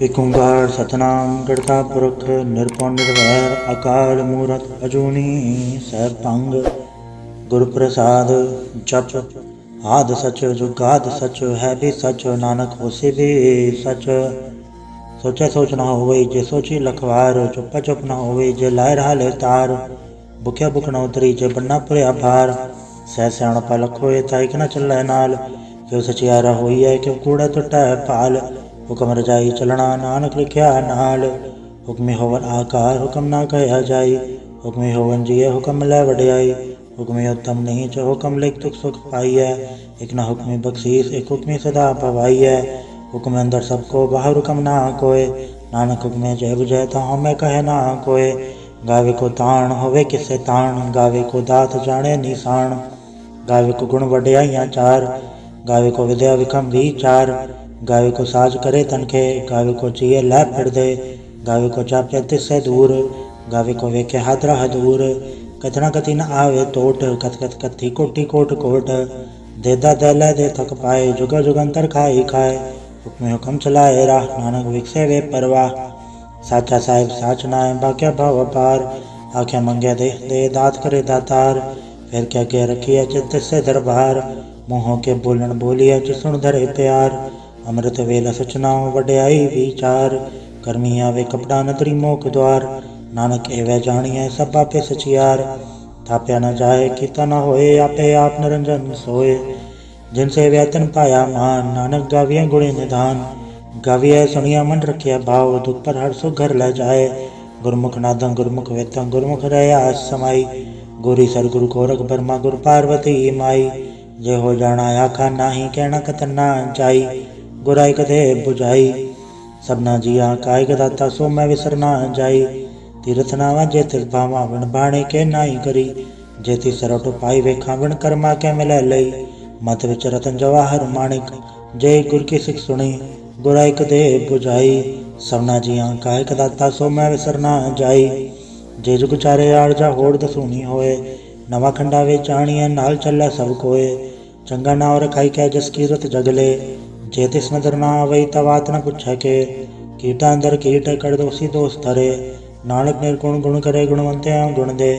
ਏਕ ਓਂਕਾਰ ਸਤਨਾਮ ਕਰਤਾ ਪੁਰਖ ਨਿਰਭਉ ਨਿਰਵੈਰ ਅਕਾਲ ਮੂਰਤਿ ਅਜੂਨੀ ਸੈਭੰ ਗੁਰ ਪ੍ਰਸਾਦ ਜਪ ਆਦਿ ਸਚ ਜੁਗਾਦਿ ਸਚ ਹੈ ਵੀ ਸਚ ਨਾਨਕ ਹੋਸੀ ਵੀ ਸਚ। ਸੋਚੈ ਸੋਚ ਨਾ ਹੋਵੇ ਜੇ ਸੋਚੀ ਲਖਵਾਰ ਚੁੱਪੈ ਚੁੱਪ ਨਾ ਹੋਵੇ ਜੇ ਲਾਇ ਰਹਾ ਲੈ ਤਾਰ। ਭੁਖਿਆ ਭੁਖ ਨਾ ਉਤਰੀ ਜੇ ਬੰਨਾ ਭਰਿਆ ਭਾਰ ਸਹਿ ਸਿਆਣਪਾ ਲਖ ਹੋਏ ਤਾਂ ਇਕ ਨਾ ਚੱਲੈ ਨਾਲ। ਕਿਉ ਸਚਿਆਰਾ ਹੋਈਐ ਕਿਉ ਕੂੜਾ ਟੁੱਟੈ ਭਾਲ ਹੁਕਮ ਰਜਾਈ ਚਲਣਾ ਨਾਨਕ ਲਿਖਿਆ ਨਾਲ। ਹੁਕਮੀ ਹੋਵਨ ਆਕਾਰ ਹੁਕਮ ਨਾ ਕਹਿਆ ਜਾਈ ਹੁਕਮੀ ਹੋਵਨ ਜੀਏ ਹੁਕਮ ਲੈ ਵਡਿਆਈ। ਹੁਕਮੀ ਉਤਮ ਨੀਚ ਹੁਕਮ ਲਿਖ ਤੁਖ ਸੁਖ ਪਾਈਐ ਇਕ ਨਾ ਹੁਕਮੀ ਬਖਸ਼ੀਸ ਇਕ ਹੁਕਮੀ ਸਦਾ ਭਵਾਈਐ। ਹੁਕਮ ਅੰਦਰ ਸਭ ਕੋ ਬਾਹਰ ਹੁਕਮ ਨਾ ਕੋਇ ਨਾਨਕ ਹੁਕਮੇ ਜੈ ਬੁਝੈ ਤਾਂ ਹਉਮੈ ਕਹੈ ਨਾ ਕੋਇ। ਗਾਵੇ ਕੋ ਤਾਣ ਹੋਵੇ ਕਿਸੇ ਤਾਣ ਗਾਵੇ ਕੋ ਦਾਤ ਜਾਣੇ ਨਿਸ਼ਾਨ। ਗਾਵੇ ਕੋ ਗੁਣ ਵਡਿਆਈਆਂ ਚਾਰ ਗਾਵੇ ਕੋ ਵਿਦਿਆ ਵਿਖਮ ਵਿਚਾਰ। ਗਾਵੇ ਕੋ ਸਾਜ ਕਰੇ ਤਨਖੇ ਗਾਵੇ ਕੋ ਚੀਏ ਲੈ ਫਿਰਦੇ। ਗਾਵੇ ਕੋ ਚਾਪੇ ਤਿਸੈ ਦੂਰ ਗਾਵੇ ਕੋ ਵੇਖੇ ਹਾਦਰਾ ਹਦੂਰ। ਕਥਨਾ ਕਥੀ ਨ ਆਵੇ ਟੋਟ ਕਥ ਕਥ ਕਥੀ ਕੋਟੀ ਕੋਟ ਕੋਟ। ਦੇਦਾ ਦੇ ਲੈ ਦੇ ਥਕ ਪਾਏ ਜੁਗਾ ਜੁਗੰਤਰ ਖਾਈ ਖਾਏ। ਹੁਕਮੇ ਹੁਕਮ ਚਲਾਏ ਰਾਹ ਨਾਨਕ ਵਿਖਸੇ ਵੇ ਪਰਵਾਹ। ਸਾਚਾ ਸਾਹਿਬ ਸਾਚ ਨਾਇ ਬਾਕਿਆ ਭਵ ਅਪਾਰ ਆਖਿਆ ਮੰਗਿਆ ਦੇ ਦੇ ਦਾਤ ਕਰੇ ਦਾਤਾਰ। ਫਿਰ ਕਿਆ ਕੇ ਰਖੀਐ ਚਿਤ ਤਿਸੈ ਦਰਬਾਰ ਮੂੰਹੋਂ ਕੇ ਬੋਲਣ ਬੋਲੀਐ ਚ ਸੁਣ ਧਰੇ ਪਿਆਰ। ਅੰਮ੍ਰਿਤ ਵੇਲਾ ਸਚਨਾਉ ਵਡਿਆਈ ਵਿਚਾਰ ਕਰਮੀ ਆਵੇ ਕਪੜਾ ਨਦਰੀ ਮੋਖ ਦੁਆਰ। ਨਾਨਕ ਏਵੈ ਜਾਣੀਐ ਸਭ ਆਪੇ ਸਚਿਆਰ ਥਾਪਿਆ ਨ ਜਾਏ ਕੀਤਾ ਨ ਹੋਏ ਆਪੇ ਆਪ ਨਿਰੰਜਨ ਸੋਏ। ਜਿਨ ਸੇਵਿਆ ਤਿਨ ਪਾਇਆ ਮਾਨ ਨਾਨਕ ਗਾਵੀਐ ਗੁਣੀ ਨਿਧਾਨ। ਗਾਵੀਐ ਸੁਣੀਐ ਮਨ ਰਖਿਆ ਭਾਉ ਦੁਖ ਪਰ ਹਰਿ ਸੁਖ ਘਰ ਲੈ ਜਾਏ। ਗੁਰਮੁਖ ਨਾਦੰ ਗੁਰਮੁਖ ਵੇਦੰ ਗੁਰਮੁਖ ਰਹਿਆ ਸਮਾਈ। ਗੁਰੀ ਸਤਿਗੁਰੂ ਗੋਰਖ ਬਰਮਾ ਗੁਰ ਪਾਰਵਤੀ ਮਾਈ। ਜੇ ਹੋ ਜਾਣਾ ਆਖਾ ਨਾਹੀ ਕਹਿਣਾ ਕਥਨ ਨਾ ਜਾਈ। ਗੁਰ ਇਕ ਦੇ ਬੁਝਾਈ ਸਭਨਾ ਜੀਆ ਕਾ ਇਕ ਦਾਤਾ ਸੋ ਮੈਂ ਵਿਸਰ ਨਾ ਜਾਈ। ਤੀਰਥ ਨਾਵਾ ਜੇ ਤਿਸ ਭਾਵਾ ਵਿਣ ਬਾਣੇ ਕੇ ਨਾਹੀ ਕਰੀ। ਜੇ ਤਿਸ ਸਰਟ ਪਾਈ ਵੇਖਾਂ ਵਿਣ ਕਰਮਾ ਕੇ ਮਿਲੈ ਲਈ। ਮਤ ਵਿਚ ਰਤਨ ਜਵਾਹਰ ਮਾਣਿਕ ਜੇ ਗੁਰ ਕੀ ਸਿਖ ਸੁਣੀ। ਗੁਰ ਇਕ ਦੇ ਬੁਝਾਈ ਸਭਨਾ ਜੀਆ ਕਾ ਇਕ ਦਾਤਾ ਸੋ ਮੈਂ ਵਿਸਰ ਨਾ ਜਾਈ। ਜੇ ਜੁਗ ਚਾਰੇ ਆਰਜਾ ਹੋੜ ਦਸੂਨੀ ਹੋਏ ਨਵਾਂ ਖੰਡਾ ਵਿੱਚ ਆਣੀਐ ਨਾਲ ਚੱਲੈ ਸਭ ਕੋਏ। ਚੰਗਾ ਨਾਉ ਰਖਾਈ ਕੈ ਜਸ ਕੀਰਤ ਜਗਲੇ ਜੇ ਤਿਸ ਨਦਰ ਨਾ ਆਵਈ ਤਾ ਬਾਤ ਨ ਪੁੱਛੈ ਕੇ। ਕੀਟਾਂ ਅੰਦਰ ਕੀਟ ਕਰ ਦੋਸੀ ਦੋਸ ਧਰੇ ਨਾਨਕ ਨਿਰਗੁਣ ਗੁਣ ਕਰੇ ਗੁਣਵੰਤਿਆਂ ਗੁਣ ਦੇ।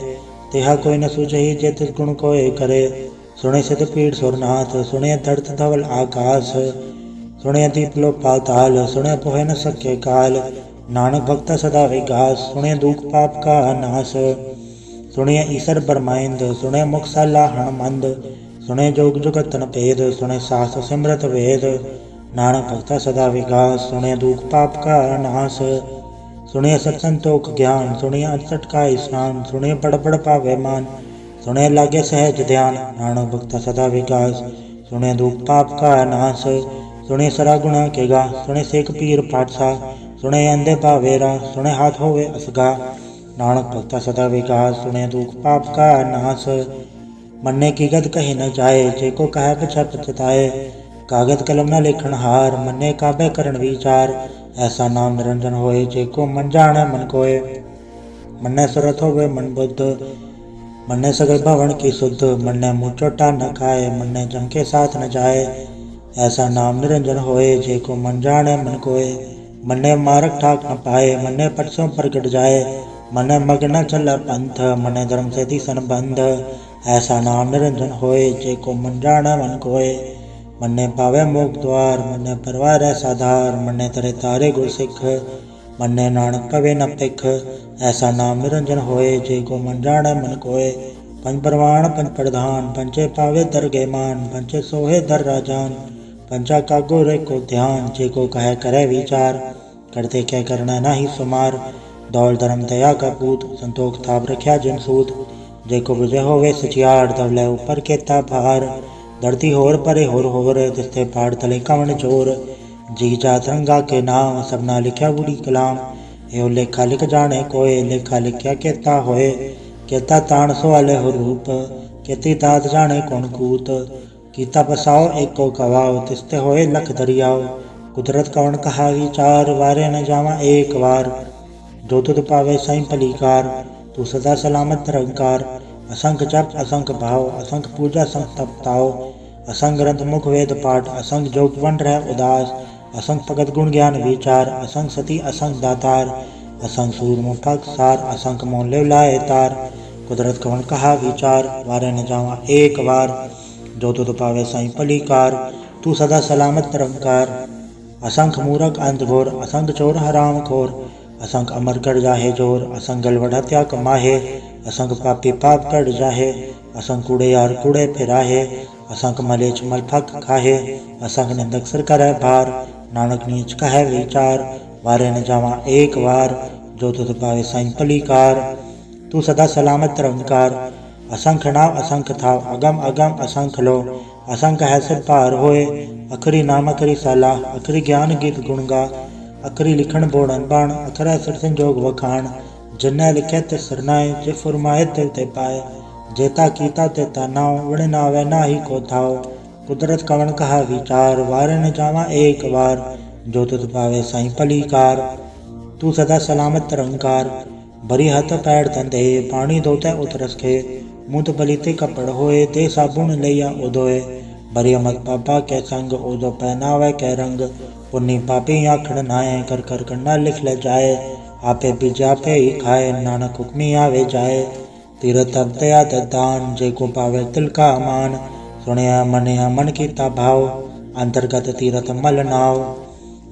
ਤਿਹਾ ਕੋਈ ਨ ਸੂਝਈ ਜੇ ਤਿਸ ਗੁਣ ਕੋਇ ਕਰੇ। ਸੁਣੇ ਸਿਧ ਪੀੜ ਸੁਰਨਾਥ ਸੁਣੇ ਧਰਤ ਧਵਲ ਆਕਾਸ। ਸੁਣੇ ਦੀਪ ਲੋ ਪਾਤਾਲ ਸੁਣੇ ਪੋਹਿ ਨ ਸਕੇ ਕਾਲ। ਨਾਨਕ ਭਗਤਾ ਸਦਾ ਵਿਗਾਸ ਸੁਣੇ ਦੁਖ ਪਾਪ ਕਾ ਨਾਸ। ਸੁਣਿਐ ਈਸਰ ਬਰਮਾਇੰਦ ਸੁਣੇ ਮੁਖ ਸਾਲਾ ਹਣਮੰਦ। ਸੁਣੇ ਜੋਗ ਜੁਗਤਨ ਭੇਦ ਸੁਣੇ ਸਾਸ ਸਿਮਰਤ ਵੇਦ। ਨਾਨਕ ਭਗਤਾ ਸਦਾ ਵਿਗਾਸ ਸੁਣੇ ਦੁਖ ਪਾਪ ਕਾ ਨਾਸ। ਸੁਣਿਐ ਸਤ ਸੰਤੋਖ ਗਿਆਨ ਸੁਣਿਐ ਅਠਸਠ ਕਾ ਇਸਨਾਨ। ਸੁਣਿਐ ਪੜ ਪੜ ਪਾਵੇ ਮਾਨ ਸੁਣਿਐ ਲਾਗੇ ਸਹਿਜ ਧਿਆਨ। ਨਾਨਕ ਭਗਤਾ ਸਦਾ ਵਿਗਾਸ ਸੁਣਿਐ ਦੁਖ ਪਾਪ ਕਾ ਨਾਸ। ਸੁਣੇ ਸਰਾ ਗੁਣਾ ਕੇ ਗਾ ਸੁਣੇ ਸੇਖ ਪੀਰ ਪਾਤਸ਼ਾਹ। ਸੁਣੇ ਅੰਧੇ ਭਾਵੇਰਾ ਸੁਣੇ ਹਾਥ ਹੋਵੇ ਅਸਗਾ। ਨਾਨਕ ਭਗਤਾ ਸਦਾ ਵਿਗਾਸ ਸੁਣੇ ਦੁਖ ਪਾਪ ਕਾ ਨਾਸ। ਮੰਨੇ ਕੀ ਗਤ ਕਹੀ ਨ ਜਾਏ ਜੇ ਕੋ ਕਹੈ ਪਿਛੈ ਪਛਤਾਏ। ਕਾਗਦ ਕਲਮ ਨ ਲੇਖਣ ਹਾਰ ਮੰਨੇ ਕਾਬੈ ਕਰਨ ਵਿਚਾਰ। ਐਸਾ ਨਾਮ ਨਿਰੰਜਨ ਹੋਏ ਜੇ ਕੋ ਮਨ ਜਾਣੈ ਮਨ ਕੋਇ। ਮੰਨੇ ਸੁਰਤ ਹੋਵੇ ਮਨ ਬੁੱਧ ਮੰਨੇ ਸਗਲ ਭਵਨ ਕੀ ਸੁਧ। ਮੰਨੇ ਮੂੰਹ ਝੋਟਾ ਨ ਖਾਏ ਮੰਨੇ ਜਮ ਕੇ ਸਾਥ ਨ ਜਾਏ। ਐਸਾ ਨਾਮ ਨਿਰੰਜਨ ਹੋਏ ਜੇ ਕੋ ਮਨ ਜਾਣੈ ਮਨ ਕੋਇ। ਮੰਨੇ ਮਾਰਗ ਠਾਕ ਨ ਪਾਏ ਮੰਨੇ ਪਟ ਸੋ ਪ੍ਰਗਟ ਜਾਏ। ਮੰਨੇ ਮਗ ਨ ਚੱਲੈ ਪੰਥ ਮੰਨੇ ਧਰਮ ਸੇ ਦੀਸਨ ਬੰਧ। ਐਸਾ ਨਾਮ ਨਿਰੰਜਨ ਹੋਏ ਜੇ ਕੋ ਮਨ ਜਾਣੈ ਮਨ ਕੋਇ। ਮੰਨੇ ਪਾਵੈ ਮੋਖ ਦੁਆਰ ਮੰਨੇ ਪਰਵਾਰੈ ਸਾਧਾਰ। ਮੰਨੇ ਤਰੇ ਤਾਰੇ ਗੁਰ ਸਿੱਖ ਮੰਨੇ ਨਾਨਕ ਪਵੇ ਨ ਭਿਖ। ਐਸਾ ਨਾਮ ਨਿਰੰਜਨ ਹੋਏ ਜੇ ਕੋ ਮਨ ਜਾਣੈ ਮਨ ਕੋਇ। ਪੰਜ ਪ੍ਰਵਾਣ ਪੰਜ ਪ੍ਰਧਾਨ ਪੰਚੇ ਪਾਵੇ ਦਰਗੇ ਮਾਨ। ਪੰਚੇ ਸੋਹੇ ਦਰ ਰਾਜਾਨ ਪੰਚਾ ਕਾ ਗੁਰ ਏਕੋ ਧਿਆਨ। ਜੇ ਕੋ ਕਹੈ ਕਰੈ ਵਿਚਾਰ ਕਰਤੇ ਕੈ ਕਰਨਾ ਨਾਹੀ ਸੁਮਾਰ। ਦੌਲ ਧਰਮ ਦਇਆ ਕਾ ਪੂਤ ਸੰਤੋਖ ਥਾਪ ਰਖਿਆ ਜਿਨ ਸੂਤ। ਜੇ ਕੋ ਬੁਝੈ ਹੋਵੇ ਸਚਿਆਰ ਧਰ ਲੈ ਉਪਰ ਕੇਤਾ ਭਾਰ। ਧਰਤੀ ਹੋਰ ਪਰੇ ਹੋਰ ਤਿਸਤੇ ਪਾੜ ਤਲੇ ਕਵਣ ਚੋਰ। ਜੀ ਜਾਤ ਰੰਗਾ ਕੇ ਨਾਮ ਸਭਨਾ ਲਿਖਿਆ ਬੁਰੀ ਕਲਾਮ। ਇਹੋ ਲੇਖਾ ਲਿਖ ਜਾਣੇ ਕੋਇ ਲੇਖਾ ਲਿਖਿਆ ਕੇਤਾ ਹੋਏ। ਕੇਤਾ ਤਾਣ ਸੁਆਲੇ ਹੋ ਰੂਪ ਕੇਤੀ ਦਾਤ ਜਾਣੇ ਕੌਣ ਕੂਤ। ਕੀਤਾ ਪਸਾਓ ਏਕੋ ਕਵਾਓ ਤਿਸਤੇ ਹੋਏ ਲਖ ਦਰਿਆਓ। ਕੁਦਰਤ ਕਵਣ ਕਹਾ ਵਿਚਾਰ ਵਾਰੇ ਨ ਜਾਵਾਂ ਏਕ ਵਾਰ। ਜੋ ਤੁਧ ਪਾਵੇ ਸਾਈਂ ਭਲੀਕਾਰ ਤੂੰ ਸਦਾ ਸਲਾਮਤ ਨਿਰੰਕਾਰ। ਅਸੰਖ ਜਪ ਅਸੰਖ ਭਾਉ ਅਸੰਖ ਪੂਜਾ ਅਸੰਖ ਤਪ ਤਾਉ। ਅਸੰਖ ਗ੍ਰੰਥ ਮੁਖ ਵੇਦ ਪਾਠ ਅਸੰਖ ਜੋਗ ਵੰਡ ਰਹਿ ਉਦਾਸ। असंग भगत गुण ज्ञान विचार, असंग सती असंग दातार, असंग सूरमो पग सार, असंग मोह लिव लाए तार। कुदरत कवन कहा विचार, वारे न जावा एक बार, जो तुध पावे साई पलीकार। तू सदा सलामत निरंकार, असंख मूरख अंध घोर, असंग चोर हराम खोर, असंग अमर कर जाहे जोर, असंग गलवड हत्या कमाहे, असंग पापी पाप कर जाहे, असंग कूड़े यार कूड़े फिराहे, असंग मलेच मल फक खाहे, असंग निंदक सिर करੈ भार। नानक नीच कहे विचार, वारे न जावा एक बार, जो तुध पावे साई पलीकार। तू सदा सलामत निरंकार, असंख नाम असंख थाव, अगम अगम असंख लो, असंख है सिर पार होए। अखरी नाम अखरी सलाह, अखरी ज्ञान गीत गुण गा, अखरी लिखण बोड़न बाण, अखरै सिर संजोग वखाण। जिन्नै लिखे तिस सरनाए, जे फुरमाए तिव ते पाए, जेता कीता तेता नाव, विण नावै नाहि को थाव। कुदरत कवन कहा विचार, वारे न जावा एक बार, जो तुध पावे साई पलीकार। तू सदा सलामत निरंकार, भरी हथ पैर धंधे, पानी धोते उतरस खे, मुँह बलीते कपड़ होए, दे साबुन लैया उधोए। भरी अमत पापा के संग, उदो पहनावे के रंग, पुन्नी पापी आखड़ नाए, कर कर करना लिख ले जाए। आपे बीज आपे ही खाए, नानक हुक्मी आवे जाए। तीरथ अवतया दान, जे को पावे तिल का मान, सुनया मनया मन कीता भाव, अंतर्गत तीरथ मल नाव।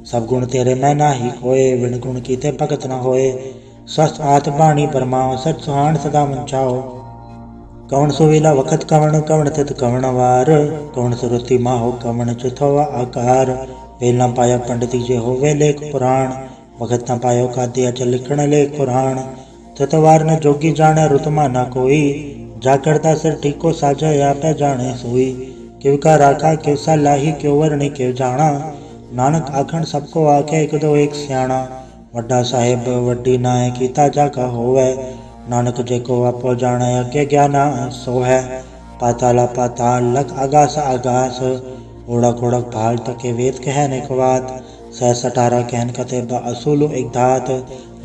सब गुण तेरे मैं नाही खोए, विण गुण कीते भगत न होए। स्वस्थ आत बाणी परमाओ, सच सुहान सदा मंचाओ। कवन सुवेला वखत कवन, कवन तित कवन वार, कवन सुरति माहो कवन चिथोवा आकार। वेल न पाया पंडिती जे होवे लेख पुराण, वखत न पायो कादे अच लिखण लेख पुराण। तितवार न जोगी जाने रुतमा न कोई, जा करता सिर ठीको साझा आपे जाने सोई। किव का राखा किव सा लाही, क्यों वरणी क्यों जाना, नानक आखण सबको आखे एक दो एक स्याणा। वड्डा साहेब वड्डी नाय कीता जाका होवे, नानक जेको आपो जाने अगे ज्ञाना सो है। पाताला पाताल लख आगास आगास, ओढ़क ओढ़क भाल तके वेद कहने को बात। सहस 18 कहन कते असूल एक धात,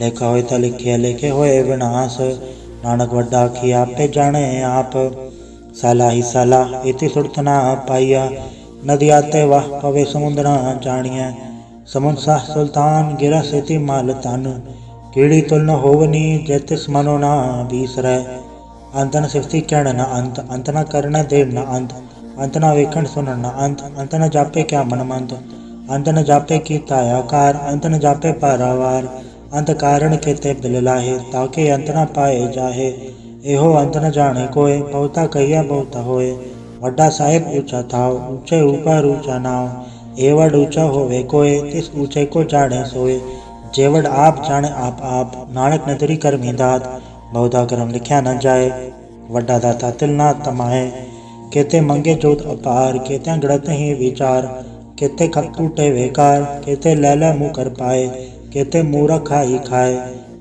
लेखा होए त लिखे लेखे होए विनाश। नानक वड्डा की आपे जाने आप, साला ही साला इति सुरत ना पाइया। नदी आते वाह पवे समुद्र न जानिया, समुद्र साह सुल्तान गिरा सेति माल तन। कीड़ी तुल न होवनी, जैतिस मनो ना बीसरै, अंत न सिफती कहण न अंत, अंत न करन देव न अंत। अंत न वेखण सुनन न अंत, अंत न जापे क्या मन मंत। अंत न जापे कीता आकार, अंत न जापे पारावार। अंत कारण केते बिल लाहे, ताके अंत न पाए जाहे। एहो अंत न जाने कोय, बहुता कहिया बहुता होए। वड्डा साहेब ऊंचा थाव, ऊंचे ऊपर ऊंचा नाव। एवड ऊंचा होवे कोय, तिस ऊंचे को जाने सोए। जेवड आप जाने आप, नानक नदरी करमी दात, बहुता करम लिख्या न जाए। वड्डा दाता तिल ना तमाहे, केते मंगे जोत अपार, केते गड़त ही विचार। केते खप टूटे बेकार, केते लैला मुँह कर पाए, केते मूरख खाई खाए।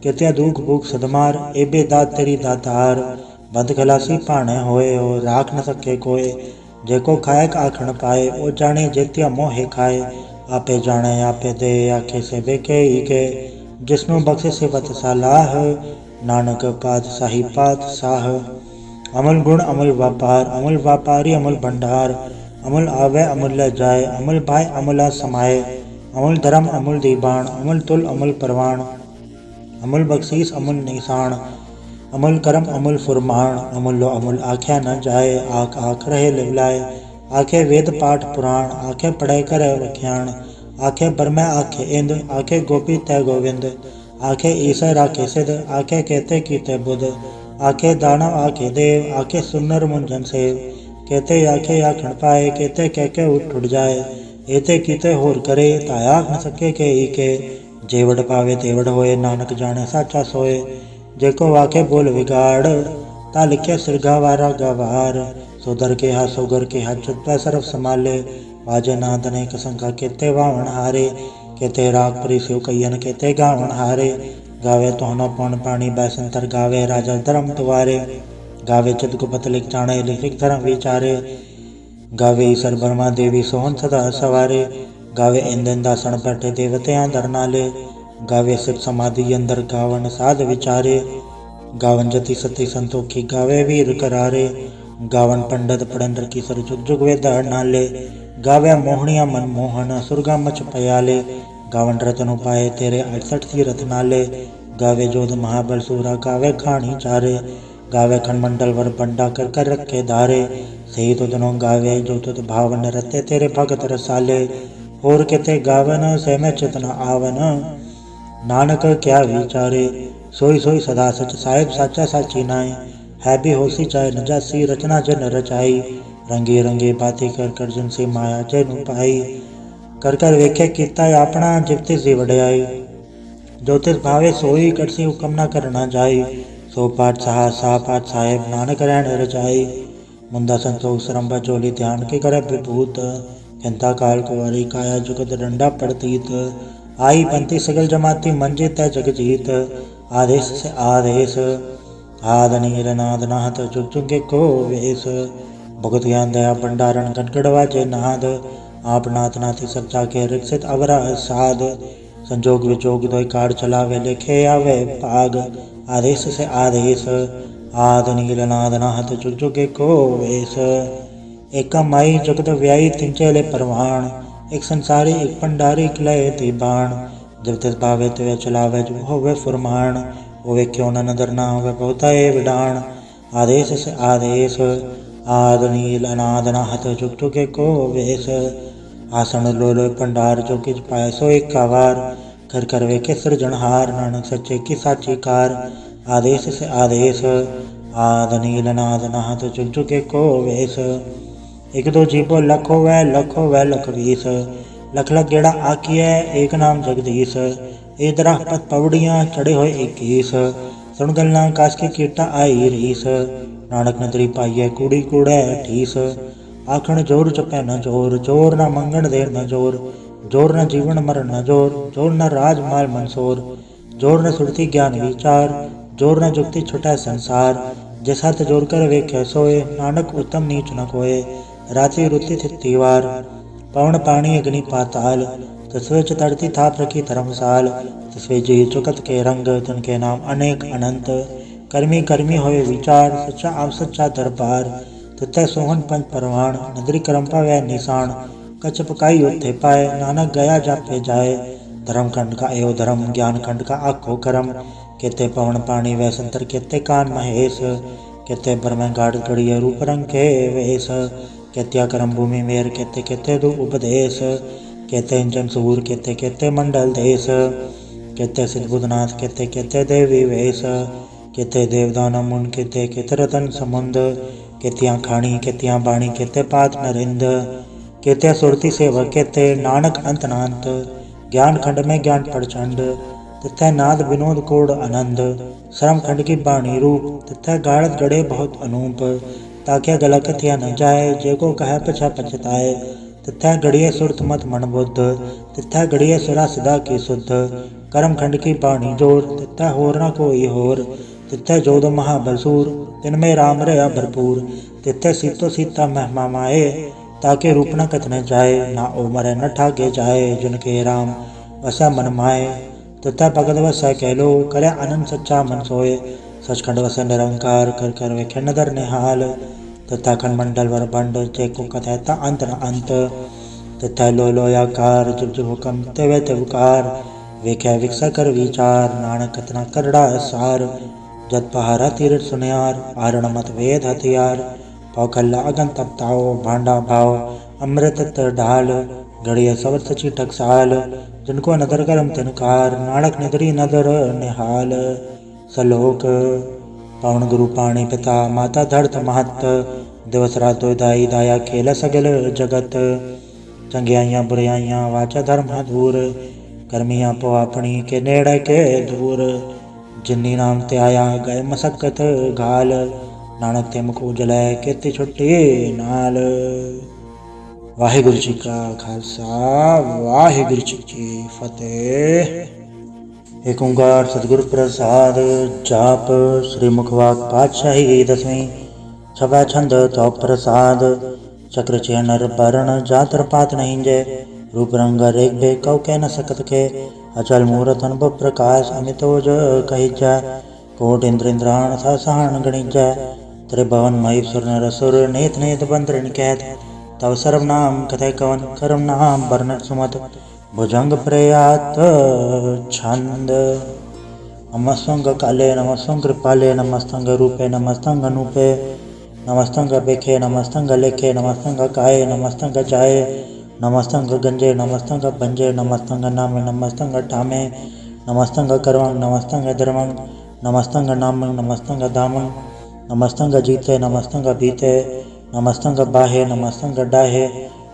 केते दुख भूख सदमार, एबे दात तेरी दातार। बद खलासी पाने होए, हो राख न सके कोय। जेको खाएक आखण पाए, ओ जाने जेतिया मोहे खाए। आपे जाने आपे दे, आखे से बेके ही के, जिसनु बख्शे सिफत सलाह, नानक पातशाही पातशाह। अमल गुण अमल व्यापार, अमल व्यापारी अमल भंडार। अमल आवे अमूल्य जाए, अमल भाई अमूला समाए। अमल धर्म अमूल दीबान, अमल तुल अमल परवान। अमूल बख्शीस अमूल निशान, अमूल करम अमूल फुरमान। अमूल्यो अमूल आख्या न जाए, आख आख रहे लिवलाए। आखे वेद पाठ पुराण, आखे पढ़े करे व्याख्यान। आखे बरमै आखे इंद, आखे गोपी तय गोविंद। आखे ईसर आखे सिद्ध, आखे कहते कीते बुध। आखे दानव आखे देव, आखे सुनर मुंजन सेव। कहते आखे आखण पाए, कहते कह के उठ उठ जाए। एते कीते होर करे, ताया आख न सके के ही के। जेवड पावे तेवड होए, नानक जाने साचा सोए। जेको आखे बोल विगाड़, ता लिखे सिरगावारा गवार। सोदर के हा सोगर के हा, चुप्पा सरफ संभाले। बाजे नाद ने कसंखा केते वावण हारे, केते राग परी शिव कैयन केते गावण हारे। गावे तोहनो पौन पानी बैसंतर, गावे राजा धर्म तुवारे। गावे चित गुपत लिख जाने, लिख धर्म विचारे। गावे ईसर ब्रह्मा देवी सोहन सदा सवारे। गावे इंदन दासन बैठे देवत्यां दर नाले। गावे शिव समाधि अंदर, गावन साध विचारे। गावन जति सती संतोखी, गावे वीर करारे। गावन पंडित पढ़न की सर जुग जुग वे दर नाले। गावे मोहनिया मनमोहन सुरगा मच पयाले। गावन रतन उपाय तेरे 68 तीरथ नाले। गावे जोध महाबल सूरा गावे खाणी चारे। गावे खंडमंडल वर बंडा कर कर रखे धारे। सही तो दोनों गावे जो तुत भावन रते तेरे भगत रसाले। और किते गावन से में चित न आवन नानक क्या विचारे। सोई सोई सदा सच साहिब साचा साची नाई। है भी होसी चाहे न जासी रचना जन रचाई। रंगी रंगी बाती कर कर जिनसी माया जैनु पाई। कर कर वेखे कीता अपना जिपति सी वड्याई। जो तिस भावे सोई करसी हुक्म न करना जाई। सो पाठ सहा सा पाठ साहेब नानक रहन रचाई। मुंदा संतोष सरम्भा जोली ध्यान के करे विभूत। खिंता काल कुंवारी काया जुगत डंडा पड़तीत। आई पंथी सगल जमाती मंजे तय जगजीत। आदेश से आदेश आद नीर नाद नाहत जुग जुगे को वेश। भगत ज्ञान दया भंडारण गणगड़वा जय नाद। आप नाथ नाथी सब जाके रिक्षित अवरा साध। संजोग विजोग दो कार चलावे लेखे आवे पाग। आदेश से आदेश आद नील नाद नाहत जुग जुगे को वेश। एक माई जगत व्याई तिंचेले परवाण। एक संसारी एक पंडारी किलय ती बाण। जब तिस भावे तिवे चलावे जो होवे फुरमाण। होवे क्यों न नदर ना होवे बहुताए विडाण। आदेश से आदेश आद नील अनाद नाहत जुग जुगे को वेश। आसन लोलो पंडार जो किच पाए सो एक कावार। कर कर वे के सृजनहार नानक सच्चे की साची कार। आदेश से आदेश आद नील नाद नाहत जुग जुगे को वेश। एक दो जीवो लखो वै लख वीस। लख लख गेड़ा आकिय एक नाम जगदीश। ए दरा पत पवड़ियाँ चढ़े हुए 21। सुन गलना कास की कीटा आई रीस। नानक नदरी पाइय कूड़ी कूड़े ठीस। आखण जोर चपै न जोर जोर न मंगण देर न जोर। जोर न जीवन मरण न जोर जोर न राज माल मंसोर। जोर न सुरती ज्ञान विचार जोर न जुक्ति छुटै संसार। जिस हथ जोर कर वेखे सोए नानक उत्तम नीच न कोय। रात्रि रुति तिथिवार पवन पानी अग्नि पाताल। तस्वे चतरती थाप रखी धर्मसाल। तस्वे जी चुकत के रंग तिनके नाम अनेक अनंत। कर्मी कर्मी होए विचार सच्चा आप सच्चा दरबार। ततः सोहन पंच परवाण नदरी करम्पा वह निशान। कछ पकाई उत्थे पाए नानक गया जापे जाए। धर्म खंड का एवं धर्म ज्ञान खंड का आखो करम। केते पवन पानी वह संतर केते कान महेश। केते ब्रह्म गाढ़ गढ़िय रूप रंग के वेश। केत्या करम भूमि मेर केते केते दु उपदेश। केते जन सूर केते केते मंडल देश। केते सिद्ध बुधनाथ केते केते देवी वेश। केते देवदान मुन केते केते रतन समुंद। केतिया खाणी केतिया बाणी केते पात नरिंद। केते सुरति सेवक केते नानक अंत नांत। ज्ञान खंड में ज्ञान प्रचंड तथा नाद विनोद कोड आनंद। श्रम खंड की बाणी रूप तथा गाढ़त गढ़े बहुत अनूप। ताकि गला कथिया न जाए जेको कहे पछा पछताए। तथा गढ़िए सुरत मत मन बुद्ध तथा गढ़िए सुरा सिदा की शुद्ध। कर्म खंड की बाणी जोर तथा होर न कोई होर। तिथे जोध महाबलसूर तिनमें राम रया भरपूर। तिथे सीतो सीता महिमा माए ताके रूप न कथने जाए। ना उमर न ठाके जाए जिनके राम वसा मन माए। तथा भगत वसा कहलो करे आनंद सच्चा मन सोए। सचखंड वस निरंकार कर कर वेखे नदर निहाल। तथा खंड मंडल वर बंड जेको कथैता अंत न अंत। तथा लो लोयाकार जुग जुग हुकम तेवे तेवकार। वेख्या विकसा कर विचार नानक कतना करड़ा सार। जत पहारा तीरथ सुनियार आरण मत वेद हथियार। पौखल्ला अगन तपताओ भांडा भाव अमृत ढाल। घड़िया सवर सची टकसाल जिनको नदर करम तिनकार। नानक निदरी नदर निहाल। सलोक पवन गुरु पाणी पिता माता धरत महत। दिवस रातो दाई दाया खेल सगल जगत। चंगियाइयां बुराइयां वाचा धर्म दूर। कर्मियां पो अपनी के नेड़े के दूर। जिन्नी नाम ते आया गए मसक्कत घाल। नानक ते मुख उजलै केती छुट्टी नाल। वाहिगुरु जी का खालसा वाहिगुरु जी की फतेह। एक ओंकार सतगुरु प्रसाद जाप श्री मुखवाक पातशाही दसवीं। छवै छंद तो प्रसाद चक्र चैनर बरण जातर पात नहीं जय। रूप रंग रेख बे कौ कह न सकत के। अचल मूरत अनुभव प्रकाश अमितोज कहिजै। कोट इंद्र इंद्राण सा सहान गणिजै। त्रिभुवन मही सुर नर असुर नेत नेत बंदरन कहत। तव सर्वनाम कथय कवन कर्म नाम वर्णन सुमत भुजंग प्रयात छंद नमस्तंग काले नमस्तंग कृपाले नमस्तंग रूपे नमस्तंग अनूपे नमस्तंग बेखे नमस्तंग लेखे नमस्तंग काये नमस्तंग जाए नमस्तंग गंजे नमस्तंग भंजे नमस्तंग नामे नमस्तंग ठामे नमस्तंग कर्मं नमस्तंग धर्मं नमस्तंग नामं नमस्तंग धामं नमस्तंग जीते नमस्तंग भीते नमस्तंग बाहे नमस्तंग डाहे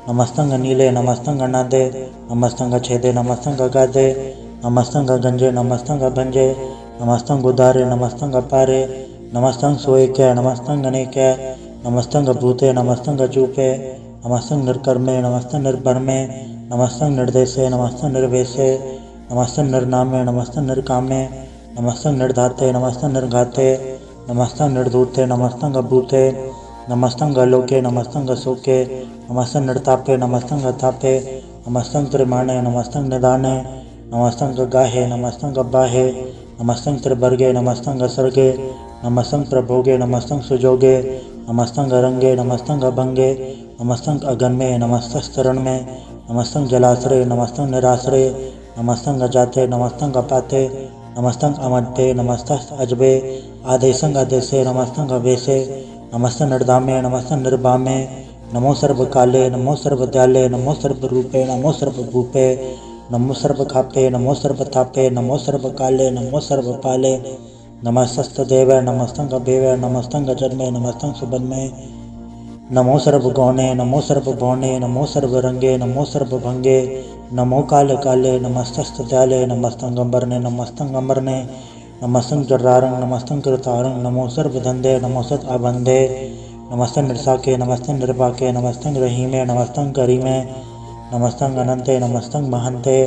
नमस्तंग नीले नमस्तंग नादे नमस्तंग छेदे नमस्तंग गादे नमस्तंग गंजे नमस्तंग भंजे नमस्तंग उदारे नमस्तंग पारे नमस्तंग सोएके नमस्तंग अनेके नमस्तंग भूते नमस्तंग चूपे नमस्तंग निर्कर्मे नमस्तंग निर्भरमे नमस्तंग निर्देशे नमस्तंग निर्वेशे नमस्तंग निर्नामे नमस्तंग निर्कामे नमस्तंग निर्धाते नमस्तंग निर्घाते नमस्तंग निर्धूते नमस्तंग भूते नमस्तंग लोके नमस्तंग सोके नमस्तंग निर्तापे नमस्तंग तापे नमस्तंग त्रिमाणे नमस्तंग निदाने नमस्तंग गाहे नमस्तंग बाहे नमस्तंग त्रिवर्गे नमस्तंग सर्गे नमस्तंग प्रभोगे नमस्तंग सुजोगे नमस्तंग रंगे नमस्तंग भंगे नमस्तंग अगन्मे नमस्तस्तरण में नमस्तंग जलाश्रय नमस्तंग निराश्रय नमस्तंग अजाते नमस्तंग अपाते नमस्तंग अमद्भे नमस्तस्त अजबे आदेशंग आदेशे नमस्तंग अवेशे नमस्तंग निर्धामे नमस्तंग निर्भामे नमो सर्व काले नमो सर्व दयाले नमो सर्व रूपे नमो सर्व भूपे नमो सर्व खापे नमो सर्व थापे नमो सर्व काले नमो सर्व पाले नमस्तस्त देव नमस्तंग बेव नमस्तंग जन्मे नमस्तंग सुबन्मे नमो सर्व गौणे नमो सर्व भौणे नमो सर्व रंगे नमो सर्व भंगे नमो काले काले नमस्तस्त दयाले नमस्तंग अम्बरने नमस्तंग अमरने नमस्तंग जर्रारंग नमस्तंग कृतारंग नमो सर्व धंधे नमो सत आबंधे नमस्तंग निर्साके नमस्तंग निर्पाके नमस्तंग रहीमे नमस्तंग करीमे नमस्तंग अनंते नमस्तंग महंते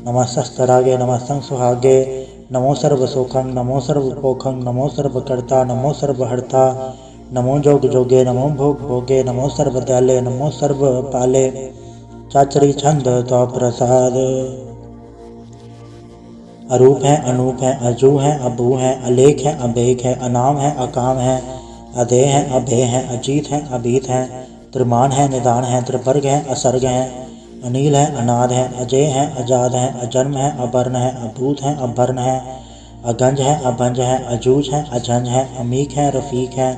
नमस्तस्तरागे नमस्तंग सुहागे नमो सर्व सुखं नमो सर्व पोखं नमो सर्व कर्ता नमो सर्व हर्ता नमो जोग जोगे नमो भोग भोगे नमो सर्व दयाले नमो सर्व पाले चाचरी छंद तो प्रसाद अरूप है अनूप है अजू है अबू है अलेख है अबेख है अनाम है अकाम है अधेय है अभेय है अजीत है अभीत है त्रिमान है निदान है त्रिवर्ग है असर्ग है अनील है अनाद है अजय है अजाद है अजन्म है अवर्ण है अभूत है अभर्ण है अगंज है अभंज है अजूज है अझंज है अमीक है रफीक है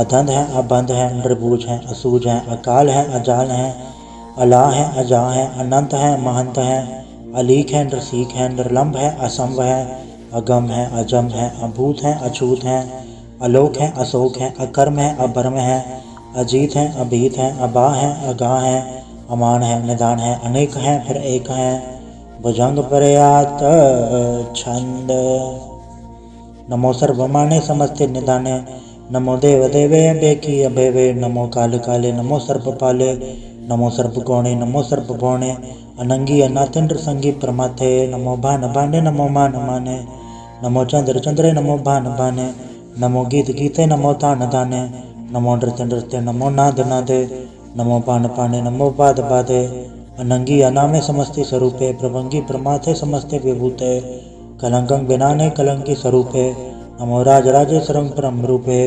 अधंध है अबंध है निर्बूज है असूज है अकाल है अजाल है अला है अजा है अनंत है महंत है अलीक है नरसीक है निर्लम्ब है असंभ है अगम है अजम है अभूत है अछूत है अलोक है अशोक है अकर्म है अभर्म है अजीत है अभीत है अबा है अगा है अमान है निदान है अनेक है फिर एक है भुजंग प्रयात छंद नमो सर्वमाने समस्ते निदाने नमो देव देवे बेकी अभेवे नमो काल काले नमो सर्वपाले नमो सर्वगौणे नमो सर्वभौणे अनंगी अनाथिंद्र संगी प्रमाथे नमो भान भाने नमो मान माने नमो चंद्र चंद्रे नमो भान भाने नमो गीत गीते नमो तान दाने नमो नृत्य नृत्य नमो नाद नादे नमो पान पाने नमो पाद पादे अनंगी अनामे समस्ते स्वरूपे प्रभंगी प्रमाथे समस्ते विभूते कलंकं बिनाने कलंकी स्वरूपे नमो राज राजेश्वरं परम रूपे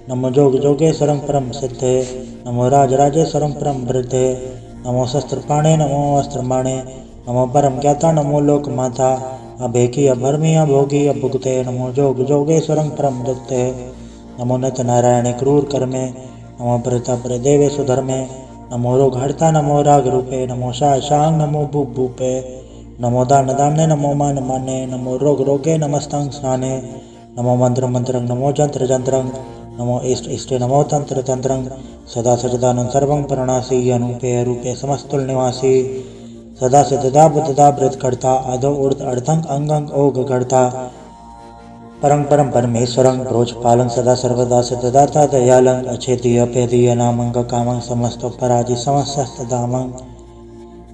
नमो जोग जोगेश्वरं परम सिद्धे नमो राज राजेश्वरं परम वृद्धे नमो शस्त्रपाणे नमो अस्त्रमाणे नमो परम ज्ञाता नमो लोक माता अभेकी अभर्मी अभोगी अभुक्ते नमो जोग जोगेश्वरं परम जगते नमो नत नारायणे क्रूर कर्मे नमो प्रताप देवे सुधर्मे नमो रोग हरता नमो राग रूपे नमो शांग नमो भूप भूपे नमो दान दाने नमो मान माने नमो रोग रोगे नमस्तंग स्नाने नमो मंत्र मंत्रं नमो जंत्र जंत्रं नमो इष्ट इष्टे नमो तंत्र तंत्रं सदा सजदानं सर्वं प्रणासी अनूपे अरूपे समस्तुल निवासी सदा सदा बुद्धदा वृत करता अधो ऊर्ध अर्धंग अंगंग ओग करता परं परम परमेश्वरं प्रोच पालं सदा सर्वदा सदाता दयालं अछेदीय अपेदीय नामंग कामं समस्तो पराजि समस्तदामं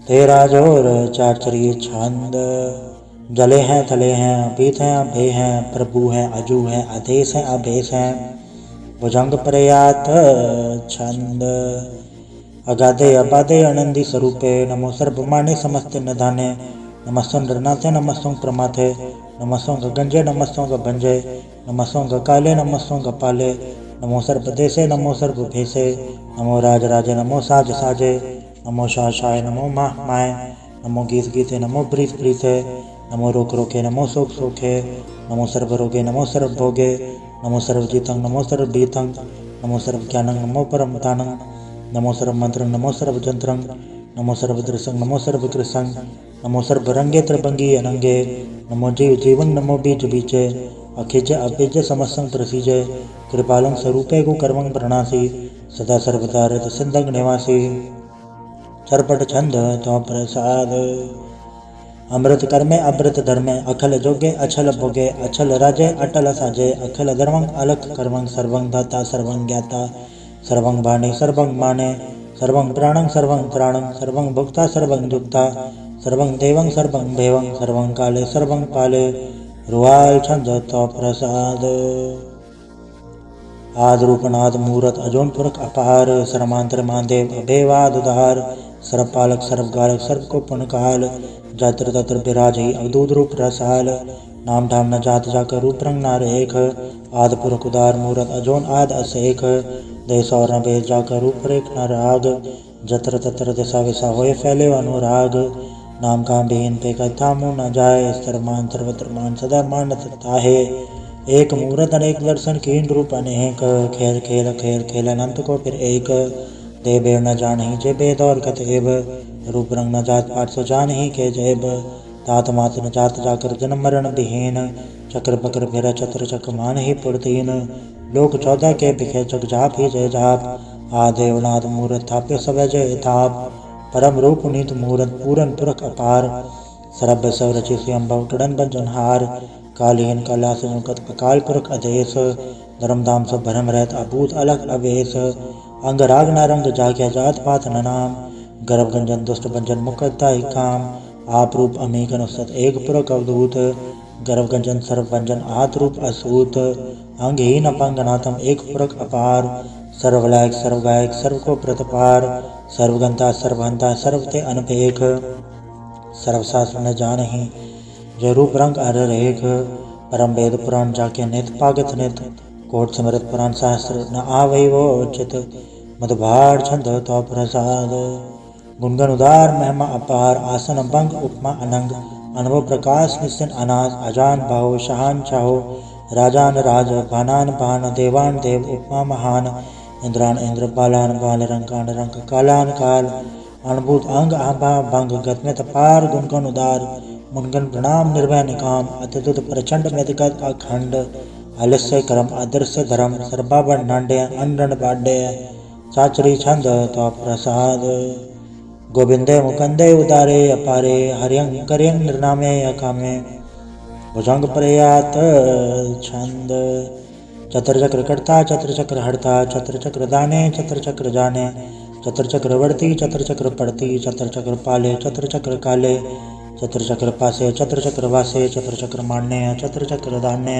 तेरा जोर चाचरी छंद जले हैं थले हैं अभीत हैं अभे हैं प्रभु हैं अजू हैं आदेश हैं अभेश हैं भुजंग प्रयात छंद अगाधे अबाधे आनंदी स्वरूपे नमो सर्वमाने समस्त निधाने नमस्तों नृनाथे नमस्तों प्रमाथे नमस्तों गंजे नमस्तों भंजे नमस्तों काले नमस्तों पाले नमो सर्पदेशे नमो सर्वभेषे नमो राजराजे नमो साज साजे नमो शाय नमो माह माय नमो गीत गीते नमो प्रीत प्रीते नमो रोक रोके नमो सोख सोखे नमो सर्वरोगे नमो सर्वभोगे नमो सर्वजीतं नमो सर्वभीतं नमो सर्वज्ञानं नमो परमतानं नमो सर्वमन्त्रं नमो सर्वजन्त्रं नमो सर्वदृशं नमो सर्वकृशं नमो सर्वरंगे त्रिभंगी अनंगे नमो जीव जीवन नमो बीज बीजे अखिज अभिज समस्तं प्रसीजे कृपालं स्वरूपे गो कर्मं प्रणासी सदा सर्वदा रत सिंधक निवासी चरपट छंद तो प्रसाद अमृत कर्मे अमृत धर्मे अखल जोगे अछल भोगे अछल राजे अटल साजे अखल धर्मं अलख कर्मं सर्वं दाता सर्वं ज्ञाता सर्वं बाणे सर्वं माने सर्वं प्राणं सर्वं त्राणं सर्वं भुक्ता सर्वं दुक्ता सर्वं देवं सर्वं देवं सर्वं काले सर्वं पाले रुवाल छंद तो प्रसाद आद रूपनाद मूरत अजोन पुरख अपार सर्मांतर महादेव अभेवाद उदार सर्वपालक सर्वगालक सर्व को पुनकाल जत्र तत्र विराज ही अवधूत रूप रसाल नाम धाम न जात जाकर रूप रंग नार एक आद पुरख उदार मूरत अजोन आद असेख देश और न भेद जाकर रूप रेख न राग जत्र तत्र दिशा विशा होए फैले अनुराग नाम काम बेहन पे कथा मुँह न जाए सर्वमान सर्वत्र मान सदा मानत ताहे एक मूरत अनेक दर्शन कीन रूप अनेक खेल खेल खेल खेल अनंत को फिर एक दे बेव न जान ही जे बेद और कतेब रूप रंग न जात पाठ सो जान ही के जेब तात मात न जात जाकर जन्म मरण विहीन चक्र पक्र फिर चत्र चक मान ही पुरतीन लोक 14 के बिखे जग जाप ही जय जाप आदेवनाथ मूरत थाप्य सब जय थाप परम रूप नीत मूरत पूरन पुरख अपार सरभ सव रचि स्वयंभव टड़न बंजनहार कालीन कला संयुक्त अकाल पुरख अधेश धर्मधाम सब भरम रहत अभूत अलग अवेश अंग राग नारंग जाग्या जात पात न नाम गर्भ गंजन दुष्ट भंजन मुकता ही काम आप रूप अमीक अनुसत एक पुरख अवधूत गर्भ गंजन सर्व भंजन आत रूप असूत अंगहीन अपंगनाथम एक पुरख अपार सर्वलायक सर्वगायक सर्व को प्रतपार सर्वगंता सर्वहंता सर्वते अनपेख सर्वशास्त्र न जान ही जय रूप रंग अर रेख परम वेद पुराण जाके नित पागत नित कोट समृत पुराण शास्त्र न आवै वो उचित मधुभार छंद तो प्रसाद गुणगन उदार महिमा अपार आसन भंग उपमा अनंग अनुभव प्रकाश निश्चिन अनाज अजान भाव शहान चाहो राजान राज भानान भान देवान देव उपमा महान इंद्रान इंद्र बालान बाल रंकान रंक कालान काल अनुभूत अंग आभा भंग गतमित पार गुणगन उदार मुनगन प्रणाम निर्भय निकाम अत्युत प्रचंड मेदिकत अखंड आलस्य करम आदर्श धर्म सर्वाभर नांड्य अंडन बाड्य चाचरी छंद तो प्रसाद गोविंदे मुकंदे उदारे अपारे हरियं करियं निर्नामे अकामे भुजंग प्रयात छंद चतर चक्र करता चतर चक्र हरता चतर चक्र दाने चतर चक्र जाने चतर चक्र वर्ती चतर चक्र पड़ती चतर चक्र पाले चतर चक्र काले चतर चक्र पासे चतर चक्र वासे चतर चक्र मान्य चतर चक्र दान्य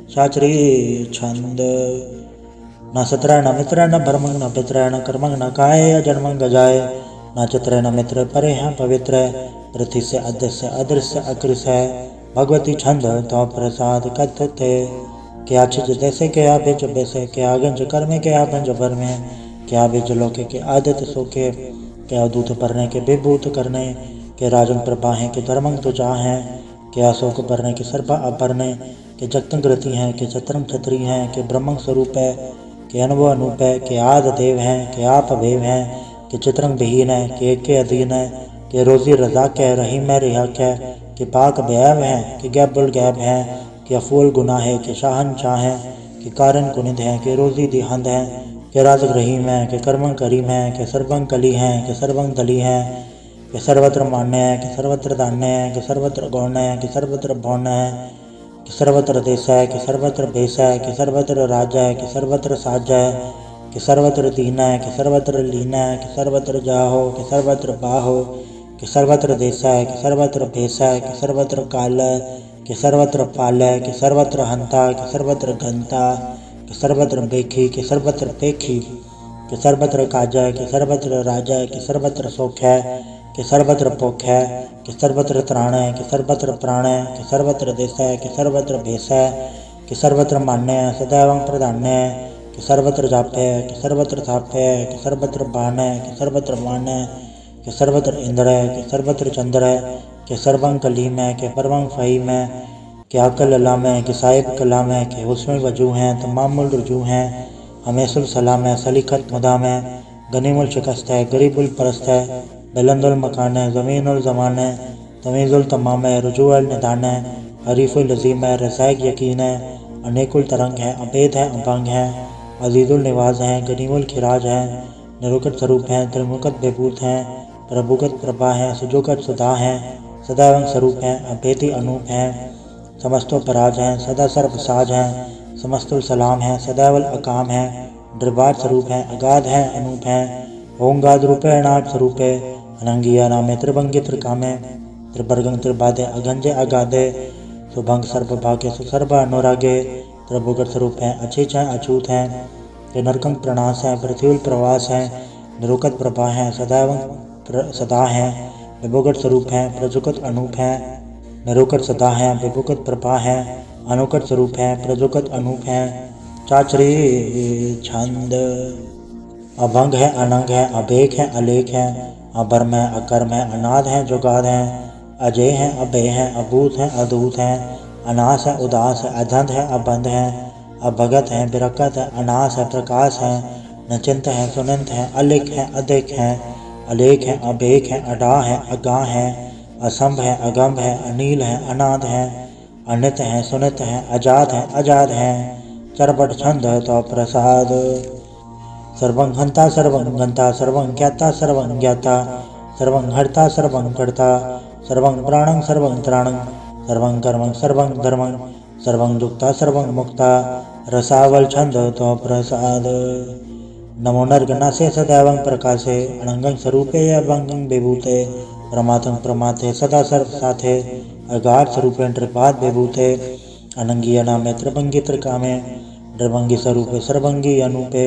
चाचरी छंद न सत्र न मित्र न भरमंग न पित्र न कर्मंग न काय जन्मंग गजाय न चित्र न मित्र परे हैं पवित्र पृथ्वी से अदृश्य अदृश्य अकृष्य भगवती छंद तो प्रसाद कथते क्या छिज जैसे क्या बेच बैसे क्या गंज कर में क्या भंज भर में क्या बेच लोके के आदित सोके क्या दूत परने के विभूत करने के राजन प्रभाहें के धर्मंग तो चाहें क्या शोक भरने के सर्पा अपरने के जगतंग रति हैं के चतरंग छत्री हैं के ब्रह्मंग स्वरूप है के अनुभव अनूप है के आद देव हैं के आप अभेव हैं के चित्रंग विहीन है के अधीन है के रोजी रजा के रही में रिहा के पाक बैब हैं के गैबुल गैब हैं के अफूल गुनाह है के शाहन शाह हैं के कारण कुनिद हैं के रोजी दिहंद हैं के राजक रहीम है के कर्मंग करीम है के सर्वंग कली हैं के सर्वंग दली हैं के सर्वत्र मान्य है कि सर्वत्र दान्य है कि सर्वत्र गौण है कि सर्वत्र भौण है कि सर्वत्र देश है कि सर्वत्र भेष है कि सर्वत्र राज है कि सर्वत्र साज है कि सर्वत्र दीन है कि सर्वत्र लीन है कि सर्वत्र जाहो कि सर्वत्र बाहो कि सर्वत्र देश है कि सर्वत्र भेष है कि सर्वत्र काल है कि सर्वत्र पाल है कि सर्वत्र हंता कि सर्वत्र घंता कि सर्वत्र बेखी कि सर्वत्र पेखी कि सर्वत्र काज है कि सर्वत्र राजा है कि सर्वत्र सौख है कि सर्वत्र पोख है कि सर्वत्र त्राण है कि सर्वत्र प्राण है कि सर्वत्र देश है कि सर्वत्र भेष है कि सर्वत्र मान्य है सदैव प्रधान्य है कि सर्वत्र जाप्य, कि सर्वत्र थाप्य, कि सर्वत्र बाणय, कि सर्वत्र मानय, कि सर्वत्र इंद्र, कि सर्वत्र चंद्र, कि सर्वं कलीमय, कि परवं फहीमय, कि अकल लामय, कि साहिब कलामय, कि हुस्न वजू हैं, तमामुल रुजू हैं, हमेशुल सलाम है, सलीखत मुदाम है, गनीमुल शिकस्त है, गरीबुल परस्त है, बुलंदुल मकान है, ज़मीनुल ज़मान है, तमीज़ुल तमाम है, रुजूअल निदान है, हरीफुल लज़ीम है, रसायक यकीन है, अनेकुल तरंग है, अभेद है, अभंग है, अजीज़ुल निवाज हैं, गनीमुल खिराज हैं, निरुकत स्वरूप हैं, त्रिमुकत बेबूत हैं, प्रभुगत प्रभा हैं, सुजोगत सुधा हैं, सदैवं स्वरूप हैं, अभेदी अनूप हैं, समस्तो पराज हैं, सदा सर्व साज हैं, समस्तुल सलाम हैं, सदैवल अकाम हैं, द्रिबाद स्वरूप हैं, अगाध हैं, अनूप हैं, ओंगाद रूपे अनाद स्वरूपे, अनंगिया नामे त्रिभंगी त्रिकामे, त्रिभर्गं त्रिबाधे अगंजे अगाधे, सुभंग सर्वभाग्य सुसर्व अनुरागे, त्रिभुगत स्वरूप हैं, अछीच हैं, अछूत हैं, के नरकंग प्रणास हैं, पृथ्वील प्रवास हैं, निरुकत प्रभा हैं, सदैवं सदा हैं, विभुगत स्वरूप हैं, प्रजुगत अनूप हैं, निरुकत सदा हैं, विभुगत प्रभा हैं, अनुकट स्वरूप हैं, प्रजुगत अनूप हैं, चाचरी छंद अभंग है, अनंग है, अभेक है, अलेख है, अभर्म है, अकर्म है, अनाद है, जुगाद है, अजय है, अभय है, अभूत है, अदूत है, अनास है, उदास है, अधंध है, अबंध है, अभगत है, बिरकत है, अनास है, प्रकाश है, नचिंत है, सुनंत है, अलिख है, अधिक है, अलेख है, अभेक है, अडा है, अगा है, असंभ है, अगम्भ है, अनील है, अनाद है, अनित है, सुनित है, अजात है, अजात है, चरपट छंद तो प्रसाद, सर्वं हंता सर्वं गंता, सर्वं ज्ञाता सर्वं ज्ञाता, सर्वं हर्ता सर्वं कर्ता, सर्वं प्राणं सर्वं त्राणं, सर्वं कर्मं सर्वं धर्मं, सर्वं दुक्ता सर्वं मुक्ता, रसावल छंद तो प्रसाद। नमो नर्गनासे सदैवं प्रकाशे, अनंगं स्वरूपे अभंगं विभूते, प्रमाथं प्रमाथे सदा सर्व साथे, अगाध स्वरूपे त्रिपाद विभूते, अनंगी अनामे त्रिभंगी त्रिकामे, द्रभंगी स्वरूपे सर्वंगी अनूपे,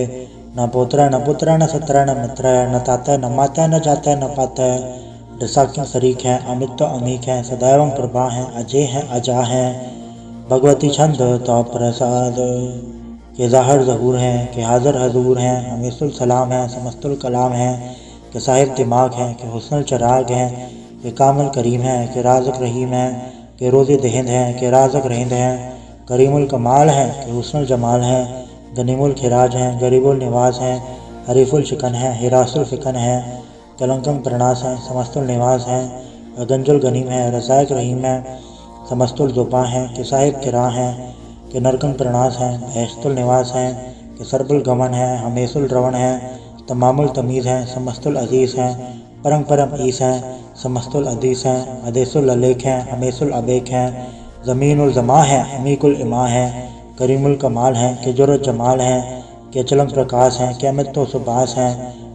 न पोत्र न पुत्र न सत्र न मित्र, न ताता न माता न जाता न पाता, रसाख्य शरीक हैं, अमित अमीक हैं, सदैवं प्रभा हैं, अजय हैं, अजा हैं, भगवती छंद तो प्रसाद, के ज़ाहिर ज़हूर हैं, के हाज़िर हजूर हैं, हमेशुल सलाम हैं, समस्तुल कलाम हैं, के साहिब दिमाग हैं, के हुस्नुल चराग हैं, के कामिल करीम हैं, के राज़िक रहीम हैं, के रोज़ी दहिंद हैं, के राज़िक रहिंद हैं, करीमुल कमाल हैं, के हुस्नुल जमाल हैं, गनीमुल खिराज हैं, गरीबुल निवास हैं, हरीफुल शिकन हैं, हिरासुल फिकन हैं, कलंकम प्रणास हैं, समस्तुल निवास हैं, अगंजुल गनीम हैं, रसायक रहीम हैं, समस्तुल जुबा हैं, के साहिब किरा हैं, के नरकंग प्रणास हैं, भैस्तुल निवास हैं, के सरबुल गमन हैं, हमेशुल रवण हैं, तमामुल तमीज़ हैं, समस्तुल अजीज़ हैं, परम परम ईस हैं, समस्तुल अदीस हैं, अदेसुल अलेख हैं, हमेशुल अबेक हैं, ज़मीनुल ज़मा हैं, अमीकुल इमा हैं, करीमुल कमाल हैं, के जुरत जमाल हैं, के अचलंग प्रकाश हैं, के अमितो सुबास हैं,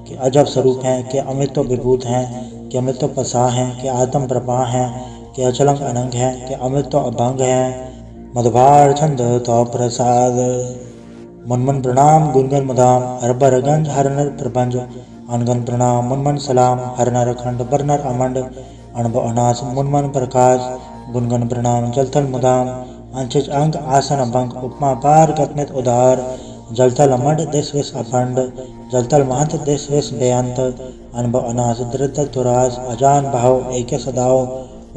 के अजब स्वरूप हैं, के अमितो विभूत हैं, के अमितो पसा हैं, के आत्म प्रभा हैं, के अचलंग अनंग हैं, के अमितो अभंग हैं, मधुभार छंद तो प्रसाद। मुनमन प्रणाम गुनगन मुदाम, हरबर गंज हरनर प्रपंज, अनगन प्रणाम मुनमन सलाम, हरनर खंड बरनर अमंड, अणब अनास मुनमन प्रकाश, गुनगन प्रणाम जलथल मुदाम, अंशिज अंग आसन भंग, उपमा पार गतमित उदार, जलथल अमंड देश विष अखंड, जलथल महंत देश विष बेअंत, अनब अनास दृत तुरास, अजान भाव एक सदाओ,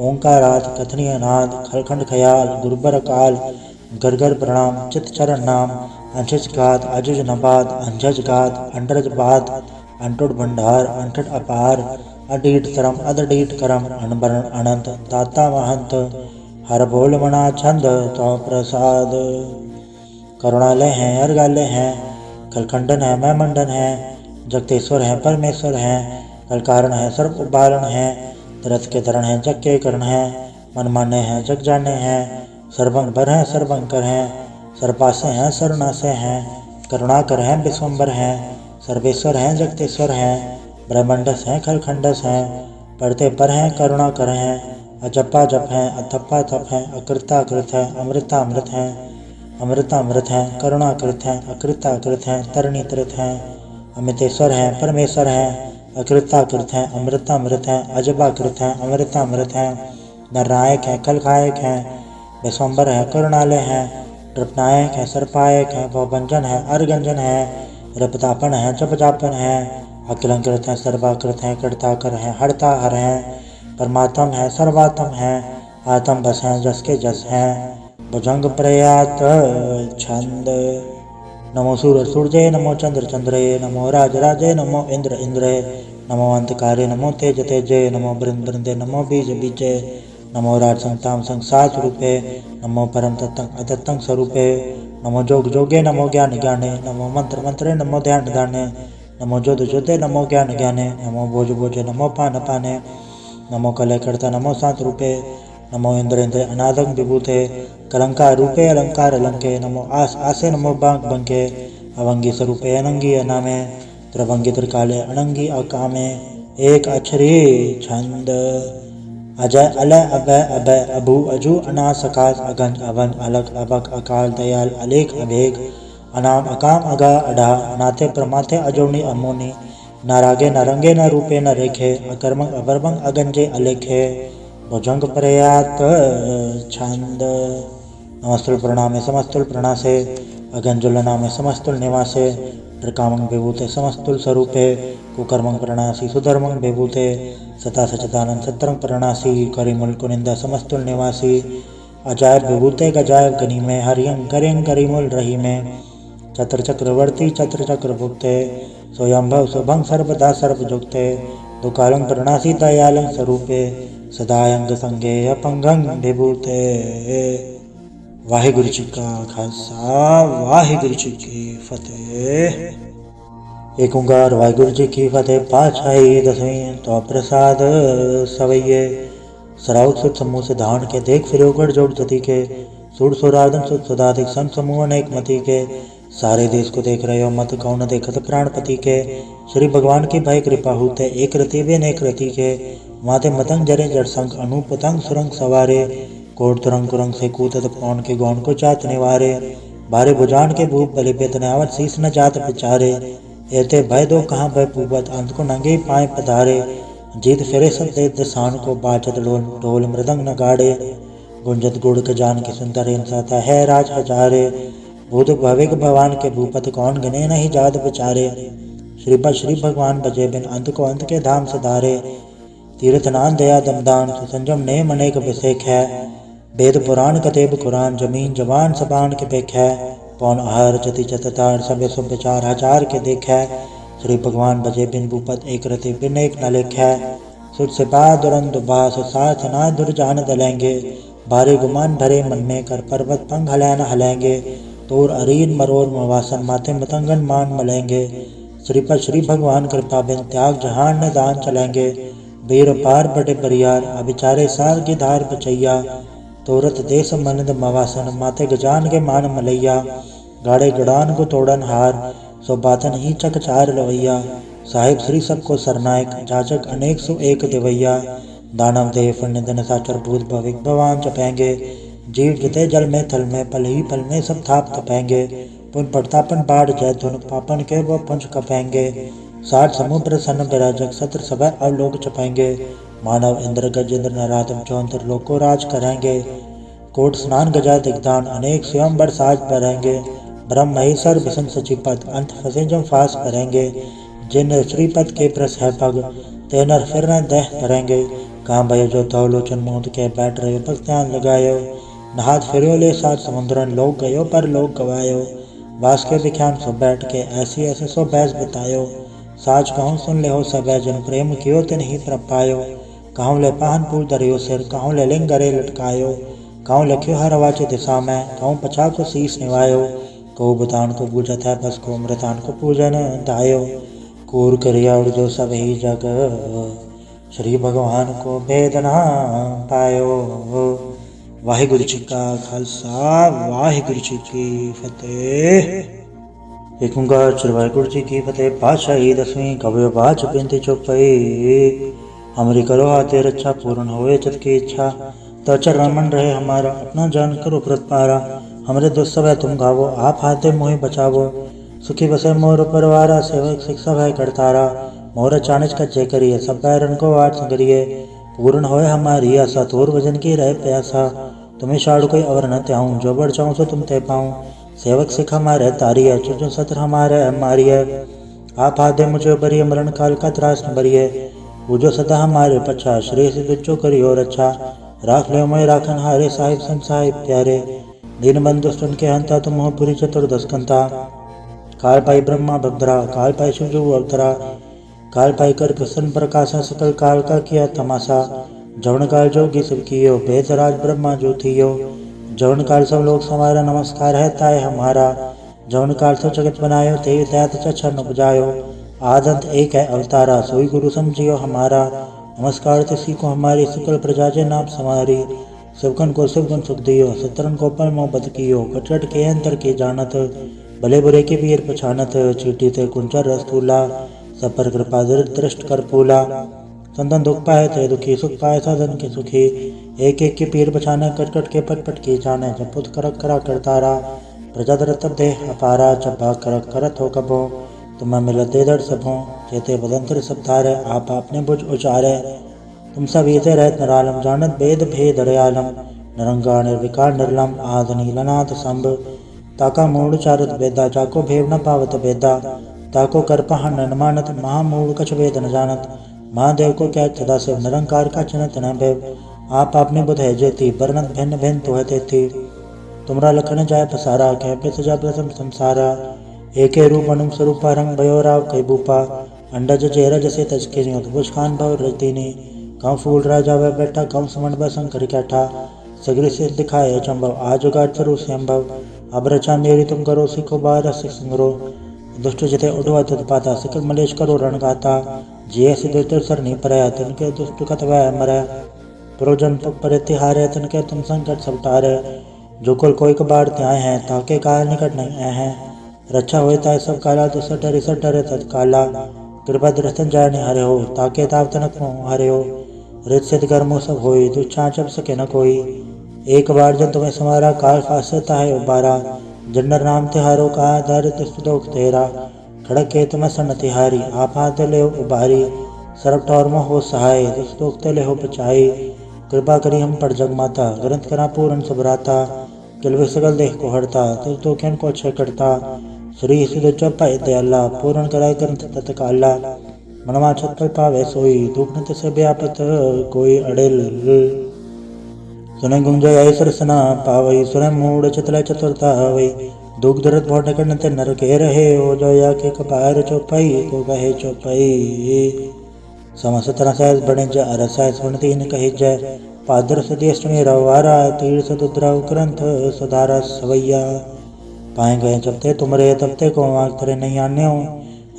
ओंकारात कथनीय नाद, खलखंड खयाल गुरुबर काल, गरगर प्रणाम चित चरण नाम, अंशिज गात अजुज नबाद, अंजज गात अंडरज बाद, अंटुट भंडार अंठट अपार, अडीट तरम अदडीट करम, अनबरण अनंत दाता महंत, हर बोल मना छंद तो प्रसाद। करुणालय हैं, अर्गालय हैं, कलखंडन है, मैमंडन है, जगतेश्वर है, परमेश्वर हैं, कलकारण है, सर्व उबारण है, तरत के धरण है, जग के करण है, मन माने हैं, जग जाने हैं, सर्वंग भर हैं, सर्वंकर हैं, सर्वपासे हैं, सर्वनाशे हैं, करुणाकर हैं, विश्वम्बर हैं, सर्वेश्वर हैं, जगतेश्वर हैं, ब्रह्मंडस हैं, खलखंडस हैं, पढ़ते पर हैं, करुणाकर हैं, अजपा जप हैं, अथप्पा थप हैं, अकृता कृत हैं, अमृता अमृत हैं, अमृता अमृत हैं, करुणाकृत हैं, अकृता कृत हैं, तरणी कृत हैं, अमितेश्वर हैं, परमेश्वर हैं, अकृताकृत हैं, अमृतामृत हैं, अजबाकृत हैं, अमृतामृत हैं, नरनायक हैं, कलखायक हैं, विश्वम्बर हैं, करुणालय हैं, ट्रपनायक है, सर्पायक है, भवभंजन है, अर्गंजन है, रपतापन है, जपजापन है, अकलंकृत है, सर्वाकृत है, कर्ताकर है, हरता हर है, परमात्म है, सर्वात्म है, आत्म बस है, जस के जस है, भुजंग प्रयात छंद। नमो सूर्य सूर्य, नमो चंद्र चंद्रे, नमो राज राजे, नमो इंद्र इंद्रे, नमो अंतकारे, नमो तेज तेजे, नमो बृंद बृंदे, नमो बीज बीजे, नमो राज संताम संसार रूपे, नमो परम तत्तं अतत्तं स्वरूपे, नमो जोग जोगे, नमो ज्ञान ज्ञाने, नमो मंत्र मंत्रे, नमो ध्यान ध्याने, नमो जोध जोधे, नमो ज्ञान ज्ञाने, नमो भोज भोजे, नमो पान पाने, नमो कलय कर्ता, नमो सात रूपे, नमो इंद्र इंद्र अनादं विभूते, कलंकार रूपे अलंकार अलंके, नमो आस आसे, नमो बांक बंके, अवंगी स्वरूपे अनंगी अनामे, त्रिभंगी त्रिकाले अनंगी अकामे, एक अक्षरी छंद। अजय अलय अभय अभय अभु अजु अनास सकाश अगन अवन अलग अबक अकाल दयाल अलेख अभेग, अनाम अकाम अगा अढ़ा, अनाथे प्रमाथे अजोनी अमोनी, न रागे न रंगे न रूपे न रेखे, अकर्मंग अवर्मंग अगंजे अलेखे, भुजंग प्रयात छंद। नमस्तुल प्रणामे समस्तुल प्रणासे, अगंजुल नामे समस्तुल निवासे, त्रिकामंग विभूते समस्तुल स्वरूपे, कुकर्मंग प्रणासी सुधर्मंग विभूते, सता सचिदानंद सत्रंग प्रणासी, करिमुल कुनिंदा समस्तुल निवासी, अजायब विभूते गजायब गनी में, हरियंग करियंग करिमुल रही में, चत्र चक्रवर्ती चत्र चक्र भुक्ते, स्वयंभव शुभंग सर्वदा सर्वजुक्ते, दुकालंग प्रणासी दयालंग स्वरूपे, सदायंग संगे अपंगंग विभूते। वाहिगुरु जी का खालसा, वाहिगुरु जी की फतेह। एक ओंकार वाहिगुरु जी की फतेह। पातशाही दसवीं तो प्रसाद सवैये, सराउत सुत समूह से धारण के, देख फिर गढ़ जोड़ जति के, सुर सुरादन सुत सुधाधिक संत समूह अनेक मति के, सारे देश को देख रहे हो मत कौन देखत प्राणपति के, श्री भगवान की भय कृपा होते, एक रति वे अनेक रति के, माते मतंग जरे जड़ संग अनुपतंग सुरंग सवारे, कोट तुरंग कुरंग से कूतत पौन के गौन को जात निवारे, बारे भुजान के भूप बलि बेतनावत शीस न जात पिचारे, एते भय दो कहाँ भय पूबत, अंत को नंगे पाए पधारे, जीत फिरे सब दे दसान को, बाचत ढोल मृदंग नगाड़े, गुंजत गुड़ के जान के सुंदर इंसाता है राज हजारे, भूत भविक भगवान के भूपत कौन गने नहीं जात विचारे, श्री भगवान बजे बिन अंत को अंत के धाम से धारे, तीर्थनाथ दया दमदान सुसंजम ने अनेक विषेक है, वेद पुराण कतेब कुरान जमीन जवान सबान के पेख है, पौन आहार जति चततार सब सुभ विचार हजार के देख है, श्री भगवान बजे बिन भूपत एक रति बिन एक न लेख है, सुध सिपा दुरंद बास साथ ना दुर्जान दलेंगे, भारे गुमान भरे मन में कर पर्वत पंग हलैन हलेंगे, तोर अरीन मरोर मवासन माथे मतंगन मान मलेंगे, श्री भगवान कृपा बिन त्याग जहान न दान चलेंगे, वीर पार बड़े बरियार अभिचारे सार की धार बचैया, तोरत देश मनद मवासन माथे गजान के मान मलैया, गाड़े गड़ान को तोड़न हार सो बातन ही चक चार लवैया, साहिब श्री सबको सरनायक जाचक अनेक सो एक देवैया, दानव देव पुण्य धन साचर भूत भविक भगवान चपेंगे, जीव जिते जल में थल में पल ही पल में सब थाप तपेंगे, पुन पड़तापन बाढ़ जय धुन पापन के वो पुंज कपेंगे, साठ समुद्र सन विराजक सत्र सब अवलोक चपेंगे, मानव इंद्र गजेंद्र नराधम चौंतर लोक को राज करेंगे, कोट स्नान गजा दिग्दान अनेक स्वयं बरसाज परेंगे, ब्रह्म महेश्वर विष्णु सचिपत अंत फंसे जम फास करेंगे, जिन श्रीपद के प्रस है पग ते नर फिर न दह करेंगे, कहाँ भयो जो धो लोचन मूंद के बैठ रहे बस ध्यान लगायो, नहात फिरो ले सात समुद्रन लोग गयो पर लोग गवायो, वास के विख्यान सो बैठ के ऐसी ऐसे सो बैस बतायो, साज कहूँ सुन ले हो सब जन प्रेम कियो तिन ही प्रपायो, कहूँ ले पाहन पूर दरियो सिर कहूँ ले लिंग गरे लटकायो, कहूँ लख्यो हर वाचे दिशा में कहूँ पछा को शीस निवायो, को बुतान को पूजत है बस को मृतान को पूजन दायो, कूर करिया उड़ जो सब ही जग श्री भगवान को भेदना पायो। वाहिगुरु जी का खालसा, वाहिगुरु जी की फतेह। एक ओंकार श्री वाहिगुरु जी की फतेह। पातशाही दसवीं कवि बाच बिनती चौपाई, हमारी करो हाथे रक्षा पूर्ण होए चित की इच्छा, तो चरण मन रहे हमारा अपना जान करो व्रत पारा, हमरे दुष्ट सब है तुम गावो आप हाथे मोहि बचावो, सुखी बसे मोर परिवारा सेवक शिक्षा है करतारा, मोर चाणच कच्चे करिए सब पैरन को आठ संगरिए, पूर्ण होए हमारी आशा तोर वजन की रहे प्यासा, तुम्हें छाड़ कोई अवर न त्याऊँ, जो बढ़ चाहूँ सो तुम ते पाऊँ। सेवक सिख हमारे तारिय, चुचुन सत्र हमारे मारिय। आप आदे मुझे बरिय, मरण काल का त्रास न बरिय। पूजो सदा हमारे पछा, श्री सिद्धो करियो रक्षा। राख लियो मोय राखन हारे, साहिब संग साहिब प्यारे। दीन बंधु सुन के हंता, तुम हो पुरी चतुर्दश कंता। काल पाई ब्रह्मा बद्रा, काल पाई शिव जो अवतरा। काल पाई कर प्रसन्न प्रकाशा, सकल काल का किया तमाशा। जवन काल जोगी सब कियो, भेद राज ब्रह्मा जो थियो। जवन काल सब लोग समारा, नमस्कार है ताय हमारा। जवन काल सब जगत बनायो, ते दैत चक्षर न बुझायो। आदंत एक है अवतारा, सोई गुरु समझियो हमारा। नमस्कार तिसी को हमारी, सकल प्रजा जे नाम समारी। सबकन को सब गुण सुख दियो, सतरन को पल मोह बद कियो। कटकट के अंतर के जानत, भले बुरे के वीर पछानत। चीटी ते कुंचर रस्तूला, सब पर कृपा दृष्ट कर फूला। संतन दुख पाए ते दुखी, सुख पाए साधन के सुखी। एक एक के पीर पछाने, कटकट के पट पट के जाने। जब पुत करक करा करतारा, प्रजा दर तब देह अपारा। जब भाग करक करत हो कबो, तुम्हें मिलत दे दर सबों। जेते बदंतर सब धारे, आप आपने बुझ उचारे। तुम सब ईते रहत निरालम, जानत वेद भेद दयालम। निरंकार निर्विकार निर्लम, आद नीलनाथ संभ। ताका मूढ़ चारत वेदा, जाको भेव न पावत वेदा। ताको कर पहन न मानत, महामूढ़ कछ वेद न जानत। महादेव को क्या सदा शिव, निरंकार का चिन्हत न भय। आप आपने बुध है जेती, बरनत भिन्न भिन्न तो है तेती। तुमरा लखन जाय पसारा, कह पे सजा प्रथम संसारा। एके रूप अनुम स्वरूपा, रंग भयो राव कई भूपा। अंडज चेहरा जैसे तजकिनी, बुझ खान भव रजदीनी। गाँव फूल राजा वह बैठा, गाँव समण व शंकर कैठा। सगरी से दिखाए चंबव, आज उगाड़ स्वरूप संभव। अब रचा मेरी तुम करो, सीखो बार सिख संगरो। दुष्ट जिते उठवा तुत पाता, सिकल मलेश करो रण गाता। जिये सिद्धि सर नहीं परया, तिनके दुष्ट कत वह मरै। प्रोजन पर तिहारे, तिनके तुम संकट सब टारे। जो कुल कोई कबाड़ त्याय हैं, ताके काल निकट नहीं आए हैं। रक्षा होए ताय सब काला, तो सट डरे तत्काला। कृपा दृष्टन जाय निहारे हो, ताके ताव तनक मोह हारे हो। रित सिद्ध कर्मो सब होई, दुच्छा चप सके न कोई। एक बार जब तुम्हें समारा, काल फासता है उबारा। जन्नर नाम तिहारो का, दारिद्र सुदोख तेरा। खड़क के तुम्हें सन तिहारी, आप हाथ ले उबारी। सरब टौर मोह हो सहाय, दुष्टोख तले हो बचाई। कृपा करी हम पर जग माता, ग्रंथ करा पूरन सबराता। किलवे सगल देह को हरता, तुझ तो कैन को अच्छे करता। श्री सिद्ध चौपाई दयाला, पूरन कराय ग्रंथ तत्काला। मनवा छत पर पावे सोई, दुख न से व्यापत कोई अड़ेल। सुने गुंजय ऐसर सना पावई, सुने मूड चितला चतुरता हवई। दुख दर्द भोट करन ते नर के रहे हो, जो या के कपार चौपाई को कहे चौपाई। समस्त रसायस बने जय, अरसायस बन तीन कहे जय। पादर सदी अष्टमी रवारा, तीर सदुद्रव ग्रंथ सुधारा सवैया। पाए गए जब ते तुमरे, तब ते को आग तरे नहीं आन्यो।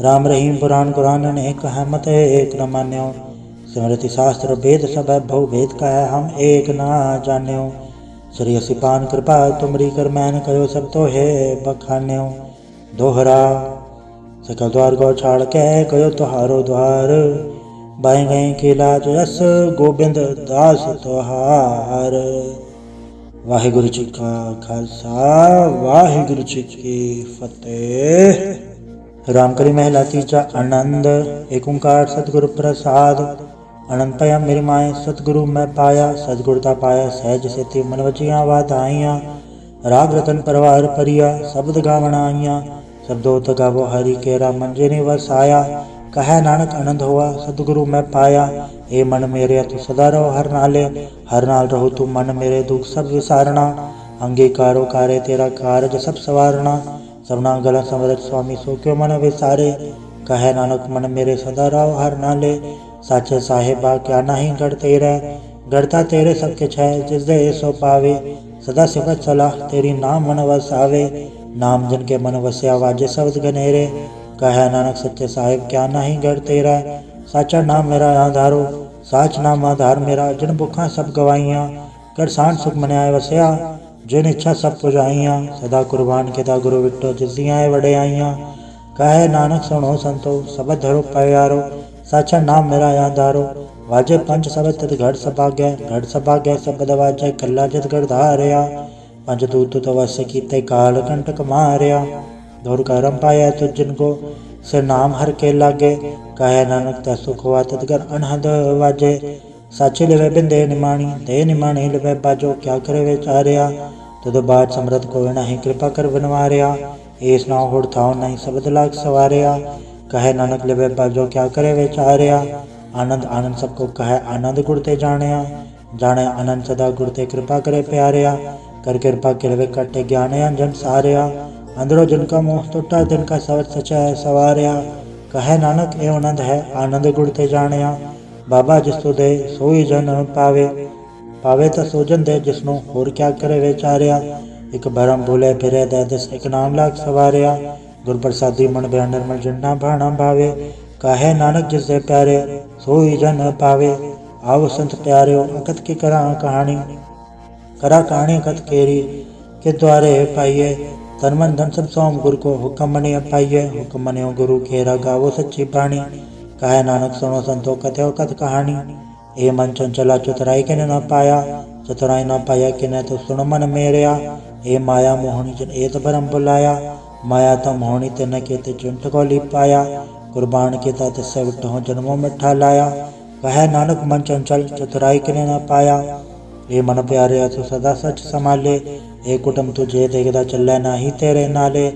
राम रहीम पुराण कुरान ने कहा मत एक न मान्यो। स्मृति शास्त्र वेद सब भव भेद कहा, हम एक ना जान्यो। श्री असिपान कृपा तुमरी कर, मैन कहो सब तो है बखान्यो। दोहरा सकल द्वार गौ छाड़ के, कहो तुहारो द्वार। बाएं गए के लाज यस, गोबिंद दास तुहार। वाहिगुरु जी का खालसा, वाहिगुरु जी की फतेह। राम करी महला तीजा आनंद। एक ओंकार सतगुरु प्रसाद। अनंत पया मेरी माए, सतगुरु मैं पाया। सतगुरुता पाया सहज सेती, मन वजिया वाधाइया। राग रतन परवार परिया, शब्द गावण आइया। शब्दोत गावो हरि केरा, मन जिनि वसाया। कहे नानक आनंद हुआ, सतगुरु मैं पाया। ए मन मेरे तू सदा रहो हर नाले। हर नाल रहो तू मन मेरे, दुख सब विसारना। अंगीकारो कारे तेरा, कारज सब सवारना। सबना गला समरत स्वामी, सो क्यों मन विसारे। कहे नानक मन मेरे, सदा रहो हर नाले। साचे साहेबा क्या नहीं गढ़ तेरे, गढ़ता तेरे सबके छह। जिस दे सो पावे, सदा सिफत सलाह तेरी, नाम मन वसावे। नाम जिनके मन वस्या, वाजे शब्द घनेरे। कहे नानक सच्चे साहिब क्या नहीं गढ़ तेरा। साचा नाम मेरा आधारो, साच नाम आधार मेरा। जिन भुखा सब गवाइया, कर सांड सुख मन आए वसया। जिन इच्छा सब पुजाइया, सदा कुर्बान किता गुरु विटो। जिसियाँ वड़े आइया, कहे नानक सुनो संतो। सब धरो प्यारो, साचा नाम मेरा आधारो। वाजे पंच सब तद घड़ सभाग्य, घड़ सभाग्य सब वाजे। कल्ला जित गढ़ धारया, पंच दूत तवस्य कीते। काल कंटक मारया, धुर करम पाया तुझ जिनको। से नाम हर के लागे, कहे नानक तै सुख हुआ तद घर अनहद वाजे। साची लिवे बिंदे निमाणी, दे निमाणी लिवे बाजो, क्या करे विचारिया। तद बात समरथ कोई नहीं, कृपा कर बनवारिया। एस नाव होड़ थाओ नहीं, शब्द लाग सवारिया। कहे नानक लिवे बाजो, क्या करे विचारिया। आनंद आनंद सबको कहे, आनंद गुरते जानिया। जाने आनंद सदा गुरते, कृपा करे प्यारिया। कर कृपा किलवे कटे, ज्ञान अंजन सारिया। अंदरो जिनका मोह टूटा, जिनका सवर सचा है सवारिया। कहे नानक एवं आनंद है, आनंद गुरते जानिया। बाबा जिसो दे सोई जन पावे, पावे तो सोजन दे जिसनु, होर क्या करे विचारिया। एक भरम भूले फिरे दे दिस, एक नाम लाग सवारिया। गुर प्रसादी मन बयान निर्मल, जिन्ना भाना भावे। कहे नानक जिससे प्यारे, सोई जन पावे। आओ संत प्यारे, अकत की करा कहानी, करा कहानी अकत केरी। के द्वारे पाइये, तन मन धन सब सोम गुरु को, हुक्म मनियो पाइये। हुक्म मनियो गुरु खेरा, गावो सच्ची बाणी। कहे नानक सुनो संतो, कथो कथ कहानी। ए मन चंचला चतुराई किने न पाया, चतुराई न पाया किने तो सुन मन मेरया। ए माया मोहनी जिन एत भरम बुलाया, माया तो मोहनी तिन के ते चुंठ को ली पाया। कुर्बान के ता तिससे विटहो जन्मों मिठा लाया। कहे नानक मन चंचल, चतुराई किने न पाया। ए मन प्यारे असु सदा सच संभाले। ए कुटुम तुझे देखदा चले नाही तेरे नाले।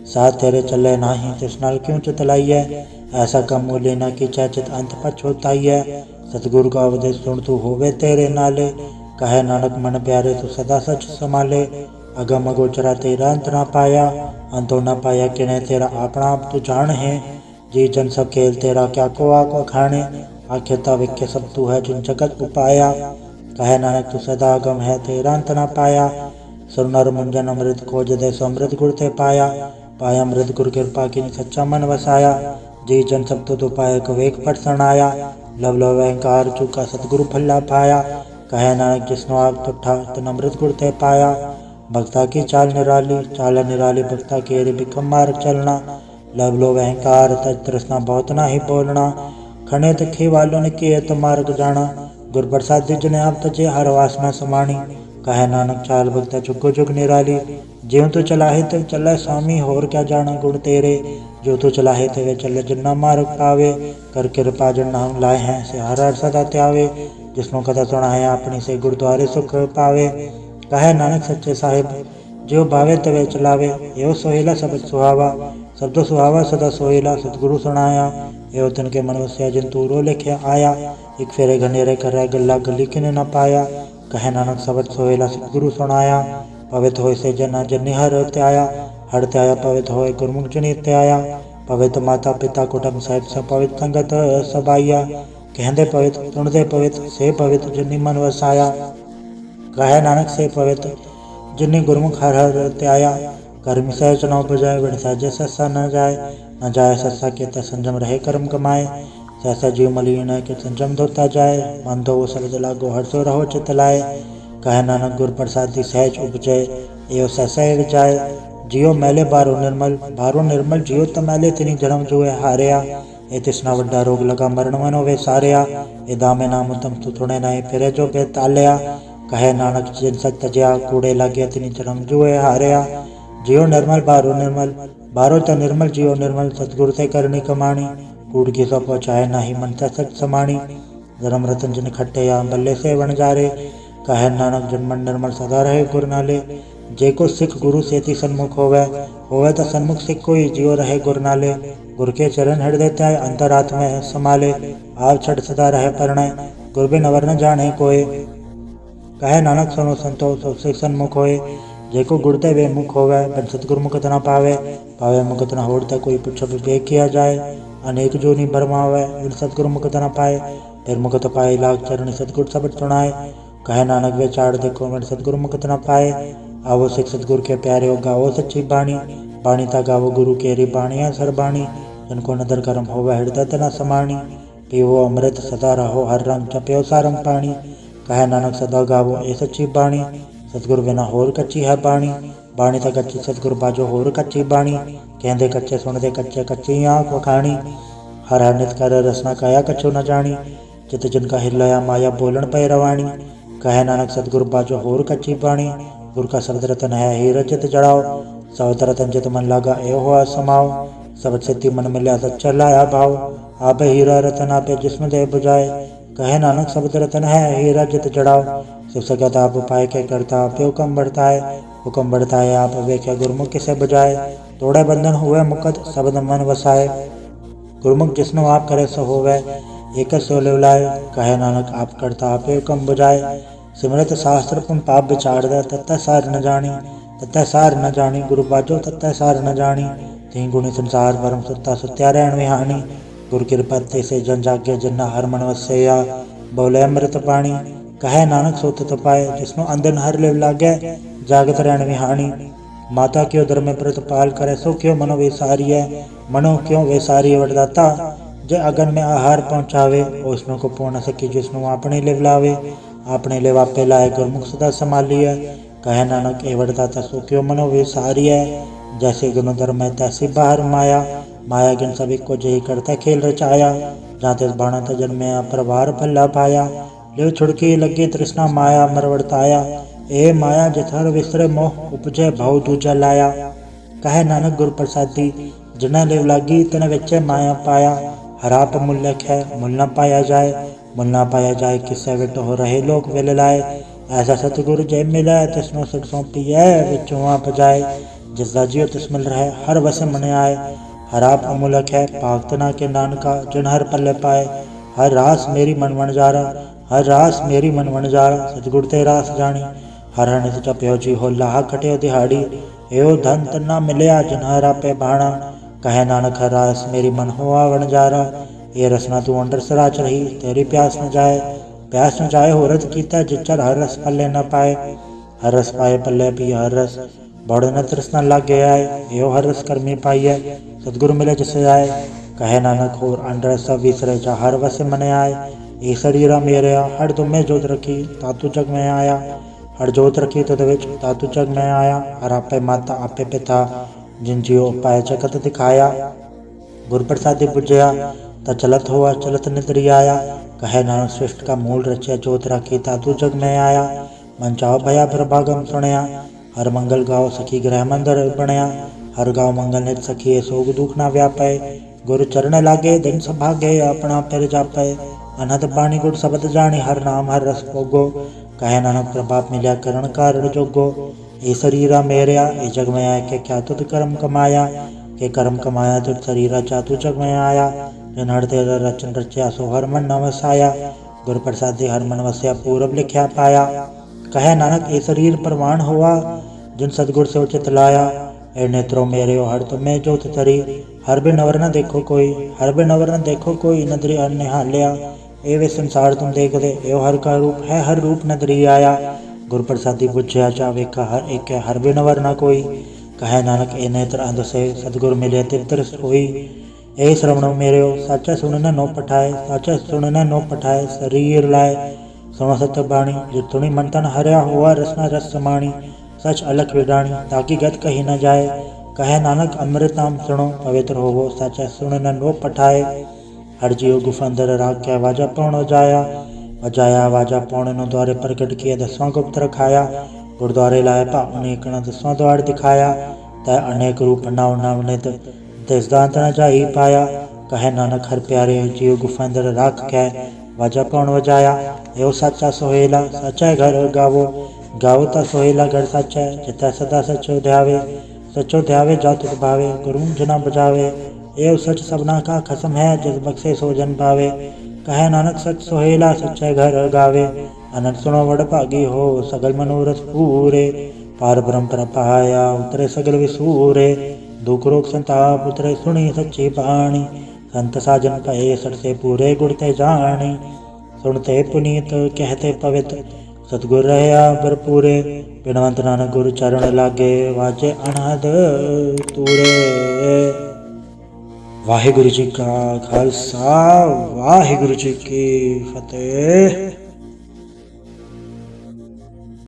साथ तेरे चले नाही, तिस नाल क्यों चितलाइए। ऐसा कम मूल्य न की चित अंत पछोताइए। सतगुरु का उपदेश सुन तू होवे तेरे नाले। कहे नानक मन प्यारे तू सदा सच संभाले। अगम अगोचरा तेरा अंत न पाया, अंतो न पाया किने तेरा अपना आप तू जान है। जी जन सब खेल तेरा, क्या को आको खाने। आख्यता विख्य सब तू है, जिन जगत उपाया। कहे नानक तू सदा अगम है, तेरा अंत न पाया। सुर नर मुंजन अमृत खोज दे, सो अमृत गुर ते पाया। पाया अमृत गुर कृपा की, सच्चा मन वसाया। जी जन सब तो पाए, कवेक पर सनाया। लव लव अहंकार चुका, सतगुरु भल्ला पाया। कहे नानक जिसनो आप तुठा, तन अमृत गुर ते पाया। भक्ता की चाल निराली, चाल निराली भक्ता के बिकम मार्ग चलना। लव लोभ अहंकार तज तृष्णा, बहुत ना ही बोलना। खने तिखी वालों ने किए तो मार्ग जाना। गुर प्रसाद जिने आप तजे, हर वासना समानी। कहे नानक चाल भक्ता जुगो जुग निराली। ज्यों तो चलाहे तो चले स्वामी, होर क्या जाना गुण तेरे। जो तो चलाहे ते वे चले, जिन्ना मार्ग पावे। कर कृपा जिन नाम लाए हैं, से हर हर सदा त्यावे। जिसनो कथा सुना है अपनी, से गुरुद्वारे सुख पावे। कहे नानक सच्चे साहिब, जो भावे तवे चलावे। एवं सोहेला सबद सुहावा, शब्दो सुहावा सदा सोहेला। सतगुरु सुनाया, एवं तिनके मन वस्या, जिन तूरो लेखे आया। एक फेरे घनेरे करे, गल्ला गली किने न पाया। कहे नानक सबद सोहेला, सतगुरु सुनाया। पवित्र होय से जना, जनि हर त्याया। हर त्याया पवित्र होय, गुरमुख जनि त्याया। पवित्र माता पिता कुटुंब साहिब, सब पवित्र संगत सबाइया। कहते पवित्र सुनते पवित्र, से पवित्र जिनि मन वसाया। कहे नानक से पवित्र, जिनि गुरमुख हर हर त्याया। कर्म सहज चुनाव बजाय, बड़ सहजे सस्सा न जाए। न जाए सस्सा के त संजम रहे, कर्म कमाए। सहसा जीव मलिन के संजम धोता जाए। मन दो वो शब्द लागो, हर्षो रहो चित लाए। कहे नानक गुर प्रसादी सहज उपजय, एवं सहसा जाए। जियो मैले बारो निर्मल जियो त मैले, तिनी जन्म जुए हारिया। ए तिसना वड्डा रोग लगा, मरण मनो वे सारिया। ए दामे नाम उत्तम तू थुणे नहीं, फिरे जो बेतालिया। कहे नानक जिन सत तजिया, कूड़े लागे तिनी जन्म जुए हारिया। जियो निर्मल बारो त निर्मल, जियो निर्मल सतगुरु ते करनी कमाणी। कूड़ की सो पहुँचाए नाही, मन से सच समाणी। धर्म रतन जिन खट्टे या, बल्ले से वन जारे। कहे नानक जिन मन निर्मल सदा रहे गुर नाले। जे को सिख गुरु सेति सन्मुख होवे तो सन्मुख सिख कोई, जियो रहे गुर नाले। गुर के चरण हृदय त्याय, अंतरात्मा में समाले। आप छठ सदा रहे परणे, गुर बिन अवर न जाने कोय। कहे नानक सुनो संतो, सब सिख सन्मुख होए। जेको गुरते वे मुख होवे, बन सतगुर मुकत न पावे। पावे मुकत न होड़ता, कोई पुछ विवेक किया जाए। अनेक जोनि भरमावे, बिन सतगुर मुकत न पाए। फिर मुकत पाए लाग चरण, सतगुर सबद सुनाए। कहे नानक वे चाड़ देखो, बिन सतगुर मुकत न पाए। आवो सिख सतगुर के प्यारे हो, गावो सच्ची बाणी। बाणी ता गावो गुरु केरी, बाणिया सरबाणी। जिनको नदर करम होवे, हृदय तना समाणी। पीवो अमृत सदा रहो, हर रंग जप्यो सारंग पाणी। कहे नानक सदा गावो ए सच्ची बाणी, सतगुर बिना होर कच्ची है बाणी। बाणी ता कच्ची, सतगुर बाजो होर कच्ची बाणी। कहते कच्चे सुनते कच्चे, कच्ची आँख वखाणी। हर हर नित कर रसना, काया कछु न जानी। चित जिनका हिलया, माया बोलन पै रवाणी। कहे नानक सतगुर बाजो होर कच्ची बाणी। गुर का शब्द रतन है, हीरा चित जड़ाओ। सवत रतन चित मन लगा, ए हुआ समाओ। सब सिद्धि मन मिल्या, सच्चा लाया भाव। आपे हीरा रतन, आपे जिस्म दे बुझाए। कहे नानक शब्द रतन है हीरा जित जड़ाओ। शिव सकत आप उपाय के करता पे हुक्म बढ़ता है। हुक्म बढ़ता है आप वेख्या गुरमुख किसे बुझाए। तोड़े बंधन हुए मुकत शब्द मन वसाए। गुरमुख जिसनो आप करे सो होवे एक सो लिवलाए। कहे नानक आप करता पे हुक्म बुझाए। सिमरत शास्त्र पुन पाप विचार दे तत्त सार न जानी। तत्त सार न जानी गुरु बाजो तत्त सार न जानी। तीन गुणी संसार परम सत्ता सत्या रहन विहानी। गुरु कृपा ते से जन जागे जिन्ना हर मन वसैया। बोले अमृत पानी कहे नानक सो तित पाए। जिसनो अंधन हर लिव लागे जागत रहन विहानी। माता क्यों धर्म में प्रतिपाल करे सो क्यों मनो विसारी है। मनो क्यों विसारी वरदाता जे अगन में आहार पहुँचावे। उसनो को पूर्ण सकी जिसनो अपने लिव लावे। अपने लिव आपे लाए गुरमुख सदा संभालिए। कहे नानक ए वरदाता सो क्यों मनो विसारी है। जैसे गुण धर्म है तैसी बाहर माया। माया गिन सभी को जही करता खेल रचाया। जाते बाणा तजन में प्रभार फल्ला पाया। लिव छुड़की लगी तृष्णा माया मरवड़ताया। ए माया जथर विसरे मोह उपजे भाव दूजा लाया। कहे नानक गुर प्रसादी जिन्हें लिव लागी तिन विचे माया पाया। हराप मूल्य है मूल न पाया जाए। मूल न पाया जाए किससे विट हो रहे लोग विल लाए। ऐसा सतगुरु जय मिले तिसनो सिर सौंपी है विचों आप जाए। जिसदा जियो तिस मिल रहे हर वस मन आए। हराप अमूलक है पागतना के नानका जिन हर पल्ले पाए। हर रास मेरी मन वन जारा हर रास मेरी मन वन जारा। सतगुर ते रास जानी हर नित जप्यो जी हो लाह खटियो दिहाड़ी। एओ धन तन्ना मिलया जिन हर आपे बाणा। कहे नानक हर रास मेरी मन हुआ वन जारा। ये रसना तू अंडर सराच रही तेरी प्यास न जाए। प्यास न जाए हो रत कीता जिचर हर रस पल्ले न पाए। हर रस पाए पल्ले पी हर रस बड़ न तृष्णा लागे आए। यो हर रस कर्मी पाइए सतगुरु मिले जिस आए। कहे नानक होर अंडर सब विसरे जा हर वस मन आए। ए शरीरा मेरे हर तुम्हें जोत रखी तातु जग में आया। हर जोत रखी तुद विच तातु जग में आया। हर आपे माता आपे पिता जिन जियो पाए जगत दिखाया। गुर प्रसादी बुझया ता चलत हुआ चलत नितरी आया। कहे नानक सृष्ट का मूल रचिया जोत रखी तातु जग में आया। मन चाओ भया प्रभागम सुनया हर मंगल गाओ सखी गृह मंदिर बनया। हर गाँव मंगल नित सखी सोग दुख ना व्यापै। गुरु चरण लागे दिन सभागे अपना फिर जापै। अनहद बाणी गुर शब्द जानी हर नाम हर रस भोगो। कहे नानक प्रभाप मिल्या करण कारण जोगो। ए शरीरा मेरया ए जग में आया के क्या तुद कर्म कमाया। के कर्म कमाया तुद शरीरा चातु जग में आया। जिन हर तेरा रचन रचया सो हर मन न वसाया। गुर प्रसादी हर मन वसया पूरब लिख्या पाया। कहे नानक ए शरीर परवान हुआ जिन सतगुर से उचित लाया। ए नेत्रों मेरे हर तुम्हें जोत तरी हर बिन अवर न देखो कोई। हर बिन अवर न देखो कोई नदरी हर निहालिया। ए वे संसार तुम देख दे एव हर का रूप है हर रूप नदरी आया। गुर प्रसादी बुझया जावे का हर एक है हर बिन अवर न कोई। कहे नानक ए नेत्र अंध से सतगुर मिले तिरतर होई। ए श्रवणों मेरे साचा सुनना नो पठाए साचा सुनना नो पठाए। शरीर लाए सुनो सत्य बाणी जितुणी मन तन हरया हुआ रसना रस समाणी। सच अलख विडाणी ताकि गत कही न जाए। कहे नानक अमृताम सुनो पवित्र होवो साचा सुन न नो पठाए। हर जीव गुफा अंदर राख्या वाजा पौण जाया। वजाया वाजा पौण नो द्वारे प्रकट किया 10वां गुप्त रखाया। गुरुद्वारे लाए पावन एकना 10वां द्वार दिखाया। तय अनेक रूप नव नवनित देश दांत न जाई पाया। कहे नानक हर प्यारे जीव गुफा अंदर राख कै वाजा पौण वजाया। एव साचा सोहेला साचा घर गावो। गावो ता सोहेला घर साचा जिता सदा सचो ध्यावे। सचो ध्यावे जातुक भावे गुरुमुख जना बजावे। एव सच सबना का खसम है जिस बख्शे सो जन पावे। कहे नानक सच सोहेला सच्चा घर गावे। अनंत सुनो वड भागी हो सगल मनोरथ पूरे। पार ब्रह्म पर पाया उतरे सगल विसूरे। दुख रोग संताप उतरे सुनी सच्ची बाणी। संत साजन पए सट से पूरे गुड़ते जानी। सुनते पुनीत कहते पवित्र सतगुर रहया भरपूरे। बिनवंत नानक गुरु चरण लागे वाजे अनहद तूरे। वाहिगुरु जी का खालसा वाहिगुरु जी की फतेह।